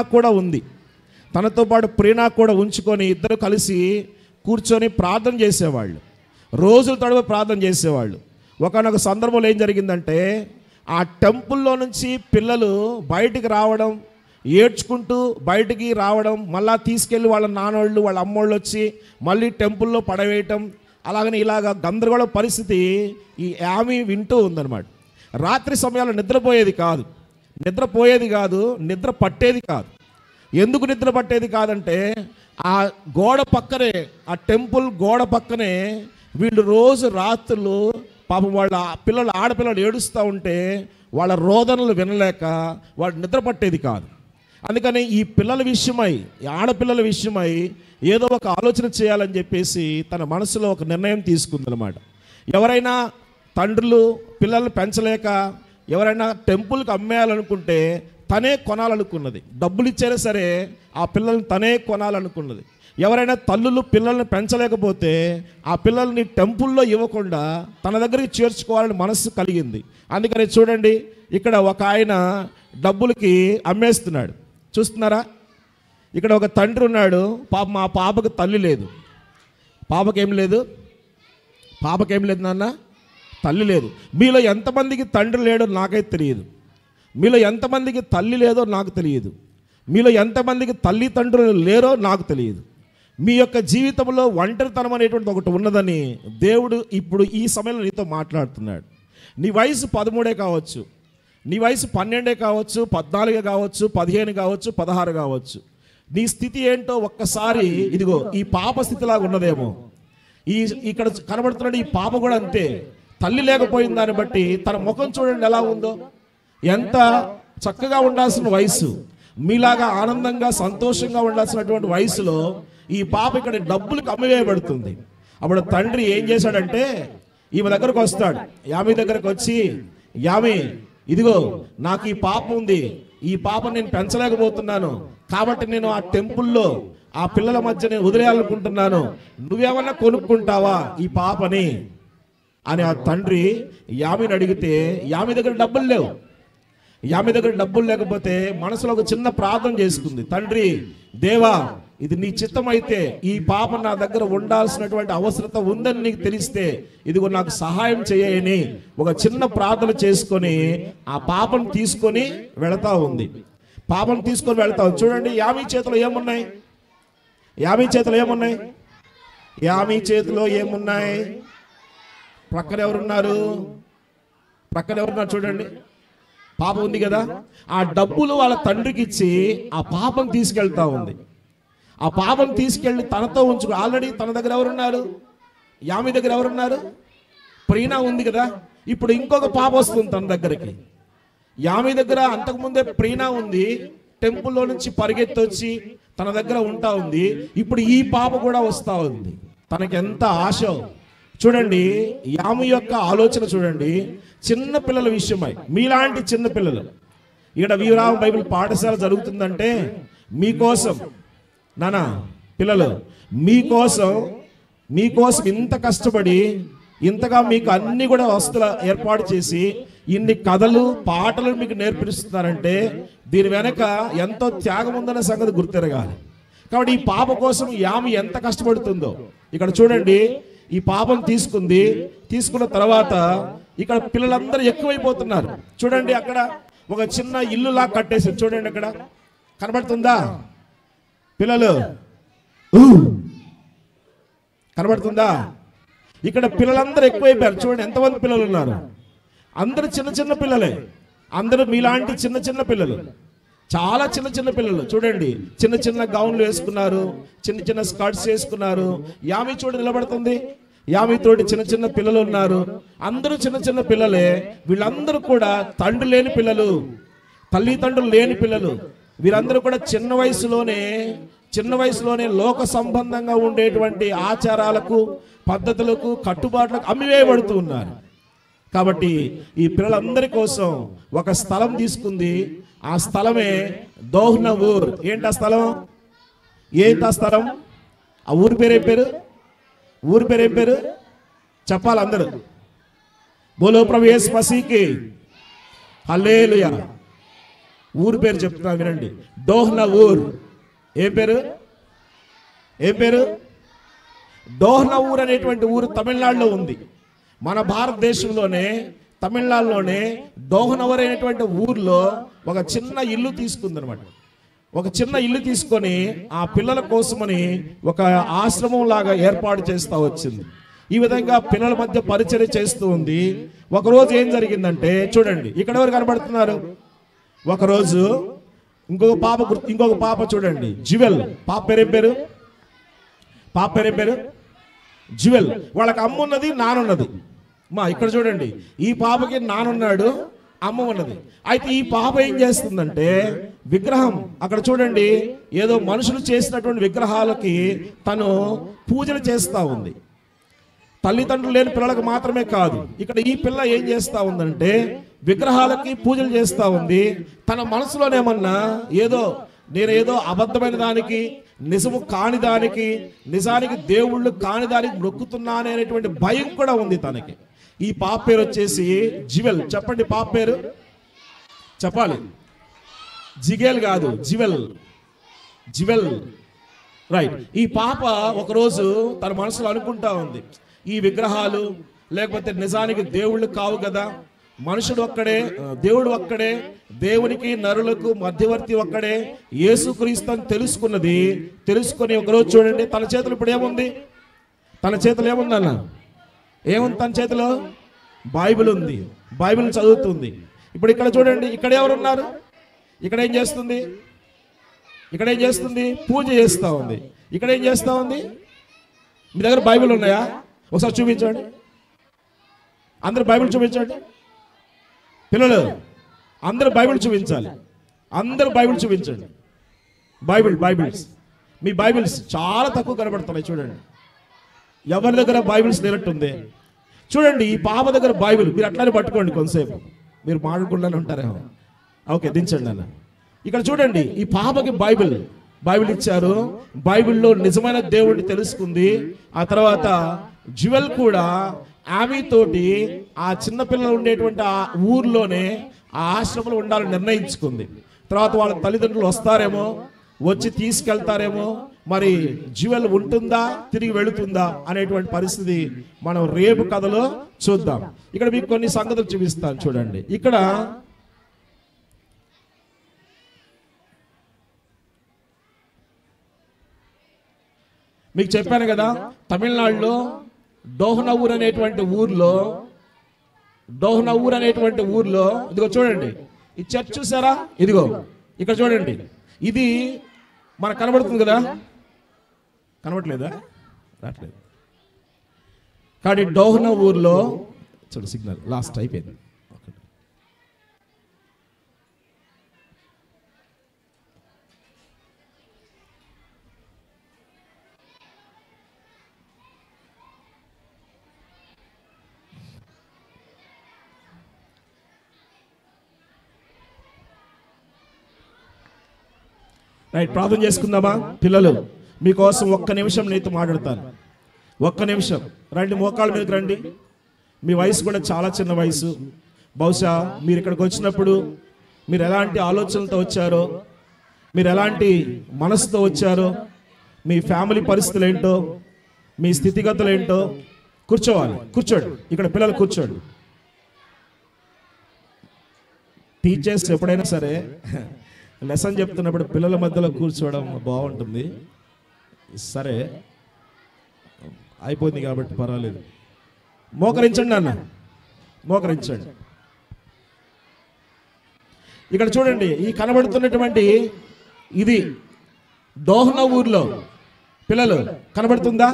కూడా ఉంచుకొని ఇద్దరు కలిసి కూర్చొని ప్రార్థన చేసేవాళ్ళు. రోజుల తడవ ప్రార్థన చేసేవాళ్ళు. ఒకనొక సందర్భంలో ఏం జరిగిందంటే, ఆ టెంపుల్లో నుంచి పిల్లలు బయటికి రావడం, ఏడ్చుకుంటూ బయటికి రావడం, మళ్ళా తీసుకెళ్ళి వాళ్ళ నాన్నోళ్ళు వాళ్ళ అమ్మోళ్ళు వచ్చి మళ్ళీ టెంపుల్లో పడవేయటం, అలాగని ఇలాగ గందరగోళ పరిస్థితి ఈ ఆమె వింటూ ఉందన్నమాట. రాత్రి సమయాల్లో నిద్ర పట్టేది కాదు. ఎందుకు నిద్ర పట్టేది కాదంటే, ఆ గోడ పక్కనే, ఆ టెంపుల్ గోడ పక్కనే వీళ్ళు రోజు రాత్రులు పాపం వాళ్ళ ఆడపిల్లలు ఏడుస్తూ ఉంటే వాళ్ళ రోదనలు వినలేక వాళ్ళు నిద్ర పట్టేది కాదు. అందుకని ఈ ఆడపిల్లల విషయమై ఏదో ఒక ఆలోచన చేయాలని చెప్పేసి తన మనసులో ఒక నిర్ణయం తీసుకుందనమాట. ఎవరైనా తండ్రులు పిల్లల్ని పెంచలేక ఎవరైనా టెంపుల్కి అమ్మేయాలనుకుంటే తనే కొనాలనుకున్నది. డబ్బులు ఇచ్చారే సరే ఆ పిల్లల్ని తనే కొనాలనుకున్నది. ఎవరైనా తల్లులు పిల్లల్ని పెంచలేకపోతే ఆ పిల్లల్ని టెంపుల్లో ఇవ్వకుండా తన దగ్గరికి చేర్చుకోవాలని మనస్సు కలిగింది. అందుకని చూడండి, ఇక్కడ ఒక ఆయన డబ్బులకి అమ్మేస్తున్నాడు. చూస్తున్నారా? ఇక్కడ ఒక తండ్రి ఉన్నాడు. పాప మా పాపకు తల్లి లేదు. పాపకేం లేదు? పాపకేం లేదు నాన్న? తల్లి లేదు. మీలో ఎంతమందికి తండ్రి లేడో నాకైతే తెలియదు. మీలో ఎంతమందికి తల్లి లేదో నాకు తెలియదు. మీలో ఎంతమందికి తల్లిదండ్రులు లేరో నాకు తెలియదు. మీ యొక్క జీవితంలో ఒంటరితనం అనేటువంటి ఒకటి ఉన్నదని దేవుడు ఇప్పుడు ఈ సమయంలో నీతో మాట్లాడుతున్నాడు. నీ వయసు 13 కావచ్చు, నీ వయసు 12 కావచ్చు, 14 కావచ్చు, 15 కావచ్చు, 16 కావచ్చు. నీ స్థితి ఏంటో ఒక్కసారి ఇదిగో ఈ పాప స్థితిలాగా ఉన్నదేమో. ఇక్కడ కనబడుతున్నాడు ఈ పాప కూడా అంతే. తల్లి లేకపోయిన దాన్ని బట్టి తన ముఖం చూడండి ఎలా ఉందో. ఎంత చక్కగా ఉండాల్సిన వయసు, మీలాగా ఆనందంగా సంతోషంగా ఉండాల్సినటువంటి వయసులో ఈ పాప ఇక్కడ డబ్బులకు అమ్మివేయబడుతుంది. అప్పుడు తండ్రి ఏం చేశాడంటే ఈమె దగ్గరకు వస్తాడు. యామి దగ్గరకు వచ్చి, యామి ఇదిగో నాకు ఈ పాప ఉంది, ఈ పాప నేను పెంచలేకపోతున్నాను, కాబట్టి నేను ఆ టెంపుల్లో ఆ పిల్లల మధ్య నేను వదిలేయాలనుకుంటున్నాను, నువ్వేమన్నా కొనుక్కుంటావా ఈ పాపని అని ఆ తండ్రి యామిని అడిగితే యామి దగ్గర డబ్బులు లేవు. యామి దగ్గర డబ్బులు లేకపోతే మనసులో ఒక చిన్న ప్రార్థన చేసుకుంది. తండ్రి దేవా, ఇది నీ చిత్తం అయితే ఈ పాప నా దగ్గర ఉండాల్సినటువంటి అవసరత ఉందని నీకు తెలిస్తే ఇదిగో నాకు సహాయం చేయని ఒక చిన్న ప్రార్థన చేసుకొని ఆ పాపను తీసుకొని వెళతా ఉంది. పాపను తీసుకొని వెళతా ఉంది. చూడండి యామి చేతిలో ఏమున్నాయి? యామి చేతిలో ఏమున్నాయి? యామి చేతిలో ఏమున్నాయి? ప్రక్కన ఎవరున్నారు? ప్రక్కన ఎవరున్నారు చూడండి. పాప ఉంది కదా, ఆ డబ్బులు వాళ్ళ తండ్రికి ఇచ్చి ఆ పాపను తీసుకెళ్తా ఉంది. ఆ పాపను తీసుకెళ్ళి తనతో ఉంచుకో. ఆల్రెడీ తన దగ్గర ఎవరున్నారు? యామి దగ్గర ఎవరున్నారు? ప్రీనా ఉంది కదా. ఇప్పుడు ఇంకొక పాప వస్తుంది తన దగ్గరికి. యామి దగ్గర అంతకుముందే ప్రీనా ఉంది, టెంపుల్లో నుంచి పరిగెత్తి వచ్చి తన దగ్గర ఉంటా ఉంది. ఇప్పుడు ఈ పాప కూడా వస్తూ ఉంది. తనకి ఎంత ఆశ చూడండి. యామి యొక్క ఆలోచన చూడండి. చిన్న పిల్లల విషయమై, మీలాంటి చిన్న పిల్లలు ఇక్కడ వీరామ బైబిల్ పాఠశాల జరుగుతుందంటే మీకోసం నానా పిల్లలు, మీకోసం ఇంత కష్టపడి ఇంతగా మీకు అన్ని కూడా వస్తువులు ఏర్పాటు చేసి ఇన్ని కథలు పాటలు మీకు నేర్పిస్తున్నారంటే దీని వెనక ఎంతో త్యాగం ఉందనే సంగతి గుర్తెరగాలి. కాబట్టి ఈ పాప కోసం యామి ఎంత కష్టపడుతుందో ఇక్కడ చూడండి. ఈ పాపను తీసుకున్న తర్వాత ఇక్కడ పిల్లలందరూ ఎక్కువైపోతున్నారు. చూడండి అక్కడ ఒక చిన్న ఇల్లులా కట్టేసి చూడండి. అక్కడ కనబడుతుందా పిల్లలు? కనబడుతుందా? ఇక్కడ పిల్లలందరూ ఎక్కువైపోయారు. చూడండి ఎంతమంది పిల్లలు ఉన్నారు. అందరూ చిన్న చిన్న పిల్లలే. అందరూ మీలాంటి చిన్న చిన్న పిల్లలు, చాలా చిన్న చిన్న పిల్లలు. చూడండి చిన్న చిన్న గౌన్లు వేసుకున్నారు, చిన్న చిన్న స్కర్ట్స్ వేసుకున్నారు. యామి చూడు నిలబడుతుంది. యామితోటి చిన్న చిన్న పిల్లలు ఉన్నారు. అందరూ చిన్న చిన్న పిల్లలే. వీళ్ళందరూ కూడా తండ్రి లేని పిల్లలు, తల్లిదండ్రులు లేని పిల్లలు. వీరందరూ కూడా చిన్న వయసులోనే లోక సంబంధంగా ఉండేటువంటి ఆచారాలకు, పద్ధతులకు, కట్టుబాట్లకు అమ్మివేయబడుతూ ఉన్నారు. కాబట్టి ఈ పిల్లలందరి కోసం ఒక స్థలం తీసుకుంది. ఆ స్థలమే దోహ్న ఊర్. ఏంటి ఆ స్థలం? ఏంటి ఆ స్థలం? ఆ ఊరి పేరు ఏం పేరు? ఊరి పేరు ఏం పేరు చెప్పాలి అందరూ. బోలో ప్రభు యేసు మసీకి హల్లెలూయా. ఊరి పేరు చెప్తున్నా వినండి. దోహ్న ఊర్. ఏం పేరు? దోహ్న ఊర్ అనేటువంటి ఊరు తమిళనాడులో ఉంది. మన భారతదేశంలోనే తమిళనాడులోనే దోహనవర్ అనేటువంటి ఊర్లో ఒక చిన్న ఇల్లు తీసుకుందనమాట. ఒక చిన్న ఇల్లు తీసుకొని ఆ పిల్లల కోసమని ఒక ఆశ్రమం లాగా ఏర్పాటు చేస్తూ వచ్చింది. ఈ విధంగా పిల్లల మధ్య పరిచర్య చేస్తూ ఉంది. ఒకరోజు ఏం జరిగిందంటే చూడండి, ఇక్కడ ఎవరు కనబడుతున్నారు? ఒకరోజు ఇంకొక పాప చూడండి, జ్యువెల్. పాప పేరేం పేరు? జ్యువెల్. వాళ్ళకి అమ్మ ఉన్నది, నానున్నది. ఇక్కడ చూడండి, ఈ పాపకి నానున్నాడు, అమ్మ ఉన్నది. అయితే ఈ పాప ఏం చేస్తుందంటే విగ్రహం, అక్కడ చూడండి ఏదో మనుషులు చేసినటువంటి విగ్రహాలకి తను పూజలు చేస్తూ ఉంది. తల్లిదండ్రులు లేని పిల్లలకు మాత్రమే కాదు, ఇక్కడ ఈ పిల్ల ఏం చేస్తూ ఉందంటే విగ్రహాలకి పూజలు చేస్తూ ఉంది. తన మనసులోనేమన్నా నేనేదో అబద్ధమైన దానికి, నిజము కాని దానికి, నిజానికి దేవుళ్ళు కాని దానికి మొక్కుతున్నానే అనేటువంటి భయం కూడా ఉంది తనకి. ఈ పాప పేరు వచ్చేసి జివెల్. చెప్పండి పాప పేరు చెప్పాలి. జిగేల్ కాదు, జివెల్. జివెల్, రైట్. ఈ పాప ఒకరోజు తన మనసులో అనుకుంటా ఉంది, ఈ విగ్రహాలు లేకపోతే నిజానికి దేవుళ్ళు కావు కదా, మనుషుడు ఒక్కడే, దేవుడు ఒక్కడే, దేవునికి నరులకు మధ్యవర్తి ఒక్కడే, యేసుక్రీస్తు అని తెలుసుకొని ఒకరోజు చూడండి తన చేతులు ఇప్పుడు ఏముంది, తన చేతులు ఏముందన్న, ఏముంది తన చేతిలో? బైబిల్ ఉంది. బైబిల్ చదువుతుంది. ఇప్పుడు ఇక్కడ చూడండి, ఇక్కడ ఎవరున్నారు? ఇక్కడ ఏం చేస్తుంది? ఇక్కడ ఏం చేస్తుంది? పూజ చేస్తూ ఉంది. ఇక్కడ ఏం చేస్తూ ఉంది? మీ దగ్గర బైబిల్ ఉన్నాయా? ఒకసారి చూపించండి. అందరు బైబిల్ చూపించండి. పిల్లలు అందరు బైబిల్ చూపించాలి. అందరు బైబిల్ చూపించండి. బైబిల్స్ మీ బైబిల్స్ చాలా తక్కువ కనబడుతున్నాయి. చూడండి ఎవరి దగ్గర బైబిల్స్ లేనట్టుంది. చూడండి ఈ పాప దగ్గర బైబిల్. మీరు అట్లానే పట్టుకోండి, కొంతసేపు మీరు మాట్లాడుకుంటూనే ఉంటారేమో. ఓకే, దించండి అన్న. ఇక్కడ చూడండి ఈ పాపకి బైబిల్ ఇచ్చారు. బైబిల్లో నిజమైన దేవుడిని తెలుసుకుంది. ఆ తర్వాత జ్యువెల్ కూడా ఆమెతోటి ఆ చిన్నపిల్లలు ఉండేటువంటి ఆ ఊర్లోనే ఆ ఆశ్రమంలో ఉండాలని నిర్ణయించుకుంది. తర్వాత వాళ్ళ తల్లిదండ్రులు వస్తారేమో, వచ్చి తీసుకెళ్తారేమో, మరి జ్యువెల్ ఉంటుందా, తిరిగి వెళుతుందా అనేటువంటి పరిస్థితి మనం రేపు కథలో చూద్దాం. ఇక్కడ మీకు కొన్ని సంగతులు చూపిస్తాను చూడండి. ఇక్కడ మీకు చెప్పాను కదా, తమిళనాడులో డోహనఊర్ అనేటువంటి ఊర్లో ఇదిగో చూడండి ఈ చర్చ్ చూసారా? ఇదిగో ఇక్కడ చూడండి, ఇది మనకు కనబడుతుంది కదా, కనబడలేదా? రావట్లేదు. కానీ డోహన ఊర్లో చూడు, సిగ్నల్ లాస్ట్ అయిపోయింది. రైట్, ప్రార్థన చేసుకుందామా? పిల్లలు మీకోసం ఒక్క నిమిషం నీతో మాట్లాడతాను. ఒక్క నిమిషం రండి, మోకాళ్ళ మీదకి రండి. మీ వయసు కూడా చాలా చిన్న వయసు. బహుశా మీరు ఇక్కడికి వచ్చినప్పుడు మీరు ఎలాంటి ఆలోచనలతో వచ్చారో, మీరు ఎలాంటి మనసుతో వచ్చారో, మీ ఫ్యామిలీ పరిస్థితులు ఏంటో, మీ స్థితిగతులు ఏంటో కూర్చోవాలి. కూర్చోండి, ఇక్కడ పిల్లలు కూర్చోండి. టీచర్స్ ఎప్పుడైనా సరే లెసన్ చెప్తున్నప్పుడు పిల్లల మధ్యలో కూర్చోవడం బాగుంటుంది. సరే అయిపోయింది కాబట్టి పర్వాలేదు. మోకరించండి అన్న, మోకరించండి. ఇక్కడ చూడండి, ఈ కనబడుతున్నటువంటి ఇది దోహన ఊర్లో, పిల్లలు కనబడుతుందా?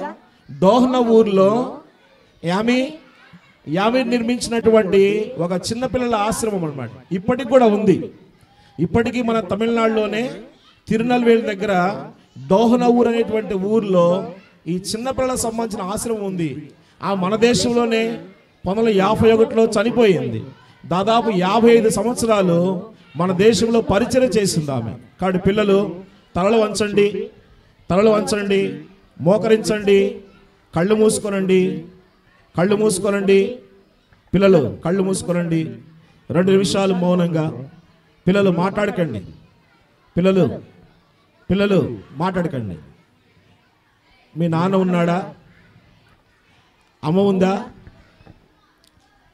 దోహన ఊర్లో యామి నిర్మించినటువంటి ఒక చిన్న పిల్లల ఆశ్రమం అన్నమాట. ఇప్పటికి కూడా ఉంది. ఇప్పటికీ మన తమిళనాడులోనే తిరునల్వేలి దగ్గర దోహన ఊరు అనేటువంటి ఊర్లో ఈ చిన్నపిల్లలకు సంబంధించిన ఆశ్రమం ఉంది. ఆ మన దేశంలోనే 1951లో చనిపోయింది. దాదాపు 55 సంవత్సరాలు మన దేశంలో పరిచయం చేసింది ఆమె. కాబట్టి పిల్లలు తలలు వంచండి, మోకరించండి, కళ్ళు మూసుకోనండి. పిల్లలు కళ్ళు మూసుకోనండి. 2 నిమిషాలు మౌనంగా. పిల్లలు మాట్లాడకండి. పిల్లలు మాట్లాడకండి. మీ నాన్న ఉన్నాడా? అమ్మ ఉందా?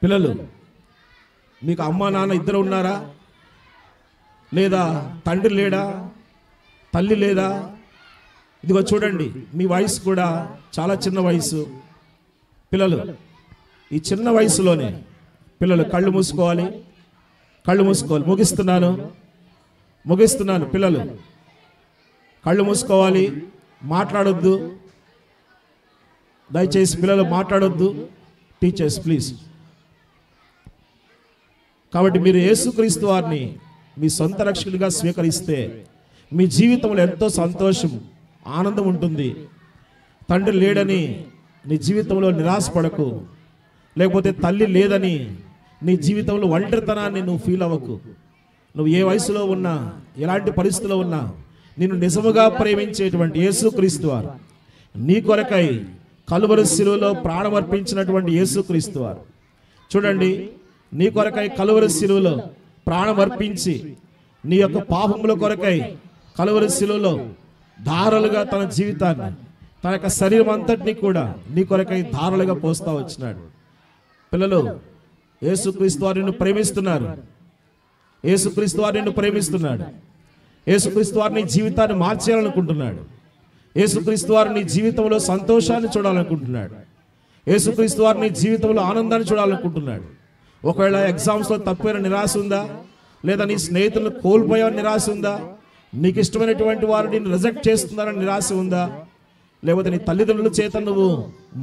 పిల్లలు మీకు అమ్మ నాన్న ఇద్దరు ఉన్నారా? లేదా తండ్రి లేడా? తల్లి లేదా? ఇదిగో చూడండి, మీ వయసు కూడా చాలా చిన్న వయసు. పిల్లలు ఈ చిన్న వయసులోనే పిల్లలు కళ్ళు మూసుకోవాలి. ముగిస్తున్నాను. పిల్లలు కళ్ళు మూసుకోవాలి. మాట్లాడొద్దు దయచేసి. పిల్లలు మాట్లాడొద్దు. Teachers please. కాబట్టి మీరు యేసుక్రీస్తు వారిని మీ సొంత రక్షకుడిగా స్వీకరిస్తే మీ జీవితంలో ఎంతో సంతోషం, ఆనందం ఉంటుంది. తండ్రి లేడని నీ జీవితంలో నిరాశపడకు, లేకపోతే తల్లి లేదని నీ జీవితంలో ఒంటరితనాన్ని నువ్వు ఫీల్ అవ్వకు. నువ్వు ఏ వయసులో ఉన్నా, ఎలాంటి పరిస్థితిలో ఉన్నా, నిన్ను నిజముగా ప్రేమించేటువంటి యేసుక్రీస్తు వారు, నీ కొరకై కలువరి శిలువలో ప్రాణం అర్పించినటువంటి యేసుక్రీస్తు వారు. చూడండి, నీ కొరకై కలువరి శిలువలో ప్రాణం అర్పించి నీ యొక్క పాపముల కొరకై కలువరి శిలువలో ధారలుగా తన జీవితాన్ని, తన యొక్క శరీరం అంతటినీ కూడా నీ కొరకై ధారలుగా పోస్తా వచ్చినాడు. పిల్లలు, యేసుక్రీస్తు వారు నిన్ను ప్రేమిస్తున్నారు. యేసుక్రీస్తు వారు నిన్ను ప్రేమిస్తున్నాడు. యేసుక్రీస్తు వారు నీ జీవితాన్ని మార్చేయాలనుకుంటున్నాడు. యేసుక్రీస్తు వారు నీ జీవితంలో సంతోషాన్ని చూడాలనుకుంటున్నాడు. యేసుక్రీస్తు వారు నీ జీవితంలో ఆనందాన్ని చూడాలనుకుంటున్నాడు. ఒకవేళ ఎగ్జామ్స్లో తప్పైన నిరాశ ఉందా, లేదా నీ స్నేహితులను కోల్పోయావని నిరాశ ఉందా, నీకు ఇష్టమైనటువంటి వారు నిన్ను రిజెక్ట్ చేస్తున్నారని నిరాశ ఉందా, లేకపోతే నీ తల్లిదండ్రుల చేత నువ్వు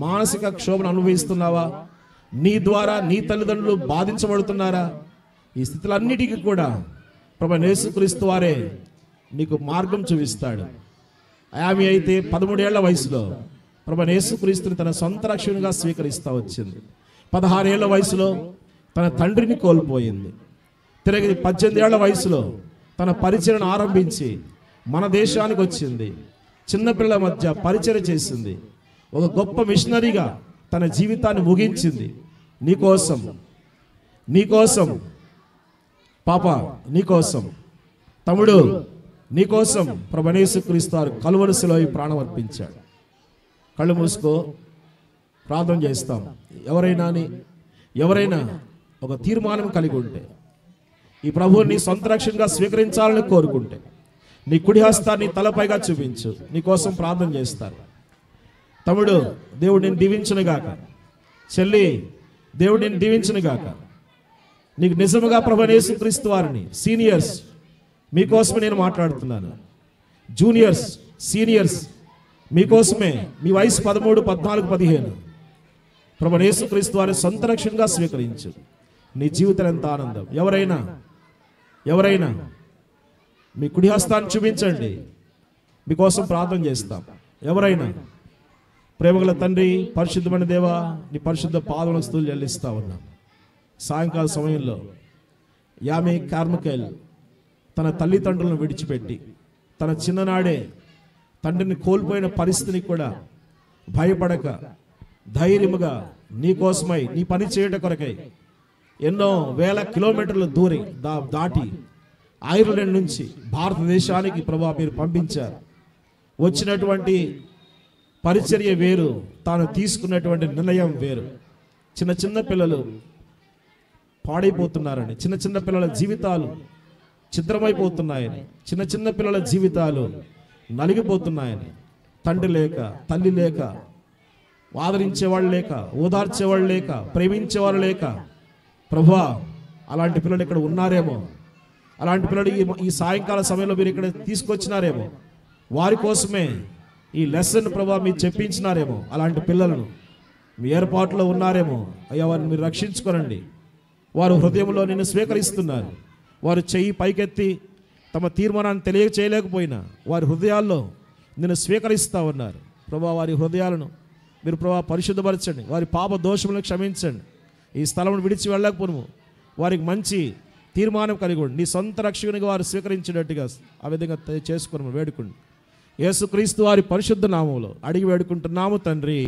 మానసిక క్షోభను అనుభవిస్తున్నావా, నీ ద్వారా నీ తల్లిదండ్రులు బాధించబడుతున్నారా, ఈ స్థితులన్నిటికీ కూడా ప్రభువైన యేసుక్రీస్తు వారే నీకు మార్గం చూపిస్తాడు. ఆమె అయితే 13 ఏళ్ల వయసులో ప్రభువైన యేసుక్రీస్తుని తన సొంత రక్షణగా స్వీకరిస్తూ వచ్చింది. 16 ఏళ్ల వయసులో తన తండ్రిని కోల్పోయింది. తిరిగి 18 ఏళ్ల వయసులో తన పరిచయను ఆరంభించి మన దేశానికి వచ్చింది. చిన్నపిల్లల మధ్య పరిచయం చేసింది. ఒక గొప్ప మిషనరీగా తన జీవితాన్ని ముగించింది. నీకోసం, నీకోసం పాప, నీకోసం తమ్ముడు, నీకోసం ప్రభువైన యేసుక్రీస్తు వారు కలువరి శిలువలో ఈ ప్రాణం అర్పించాడు. కళ్ళు మూసుకో, ప్రార్థన చేస్తాం. ఎవరైనా ఒక తీర్మానం కలిగి ఉంటే, ఈ ప్రభువుని సొంత రక్షణగా స్వీకరించాలని కోరుకుంటే, నీ కుడి హస్తాన్ని తలపైగా చూపించు. నీకోసం ప్రార్థన చేస్తారు. తమ్ముడు, దేవుడు నేను దీవించునుగాక. చెల్లి, దేవుడు నేను దీవించునుగాక. నీకు నిజముగా ప్రభువైన యేసుక్రీస్తు వారిని, సీనియర్స్ మీకోసమే నేను మాట్లాడుతున్నాను. జూనియర్స్, సీనియర్స్ మీకోసమే. మీ వయసు 13, 14, 15 ప్రభువైన యేసుక్రీస్తు వారిని సొంత రక్షణగా స్వీకరించు. నీ జీవితం ఎంత ఆనందం. ఎవరైనా మీ కుడి హస్తాన్ని చూపించండి. మీకోసం ప్రార్థన చేస్తాం. ఎవరైనా, ప్రేమగల తండ్రి, పరిశుద్ధమైన దేవా, నీ పరిశుద్ధ పాదములకు స్తుతులు చెల్లిస్తా ఉన్నాం. సాయంకాల సమయంలో యామే కార్మికేల్ తన తల్లిదండ్రులను విడిచిపెట్టి, తన చిన్ననాడే తండ్రిని కోల్పోయిన పరిస్థితిని కూడా భయపడక ధైర్యముగా నీ కోసమై, నీ పని చేయడం కొరకై ఎన్నో వేల కిలోమీటర్లు దాటి ఐర్లాండ్ నుంచి భారతదేశానికి ప్రభువా మీరు పంపించారు. వచ్చినటువంటి పరిచర్య వేరు, తాను తీసుకున్నటువంటి నిర్ణయం వేరు. చిన్న పిల్లలు పాడైపోతున్నారని, చిన్న పిల్లల జీవితాలు ఛిద్రమైపోతున్నాయని, చిన్న పిల్లల జీవితాలు నలిగిపోతున్నాయని, తండ్రి లేక, తల్లి లేక, ఆదరించేవాళ్ళు లేక, ఓదార్చేవాళ్ళు లేక, ప్రేమించేవాళ్ళు లేక, ప్రభువా అలాంటి పిల్లలు ఇక్కడ ఉన్నారేమో, అలాంటి పిల్లలు ఈ సాయంకాల సమయంలో మీరు ఇక్కడ తీసుకొచ్చినారేమో, వారి కోసమే ఈ లెసన్ ప్రభువా మీరు చెప్పించినారేమో, అలాంటి పిల్లలను మీ ఏర్పాటులో ఉన్నారేమో అయ్యా, వారిని మీరు రక్షించుకోనండి. వారు హృదయంలో నిన్ను స్వీకరిస్తున్నారు. వారు చెయ్యి పైకెత్తి తమ తీర్మానాన్ని తెలియచేయలేకపోయినా వారి హృదయాల్లో నిన్ను స్వీకరిస్తూ ఉన్నారు. ప్రభా, వారి హృదయాలను మీరు ప్రభా పరిశుద్ధపరచండి. వారి పాప దోషములను క్షమించండి. ఈ స్థలం విడిచి వెళ్ళకపోను వారికి మంచి తీర్మానం కలిగి ఉండి నీ సొంత రక్షకునిగా వారు స్వీకరించినట్టుగా ఆ విధంగా చేసుకుని వేడుకోండి. యేసుక్రీస్తు వారి పరిశుద్ధ నామములో అడిగి వేడుకుంటున్నాము తండ్రి,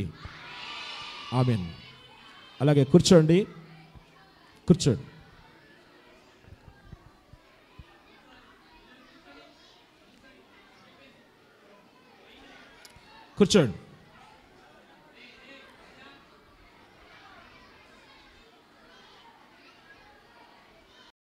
ఆమేన్. అలాగే కూర్చోండి. కూర్చోండి.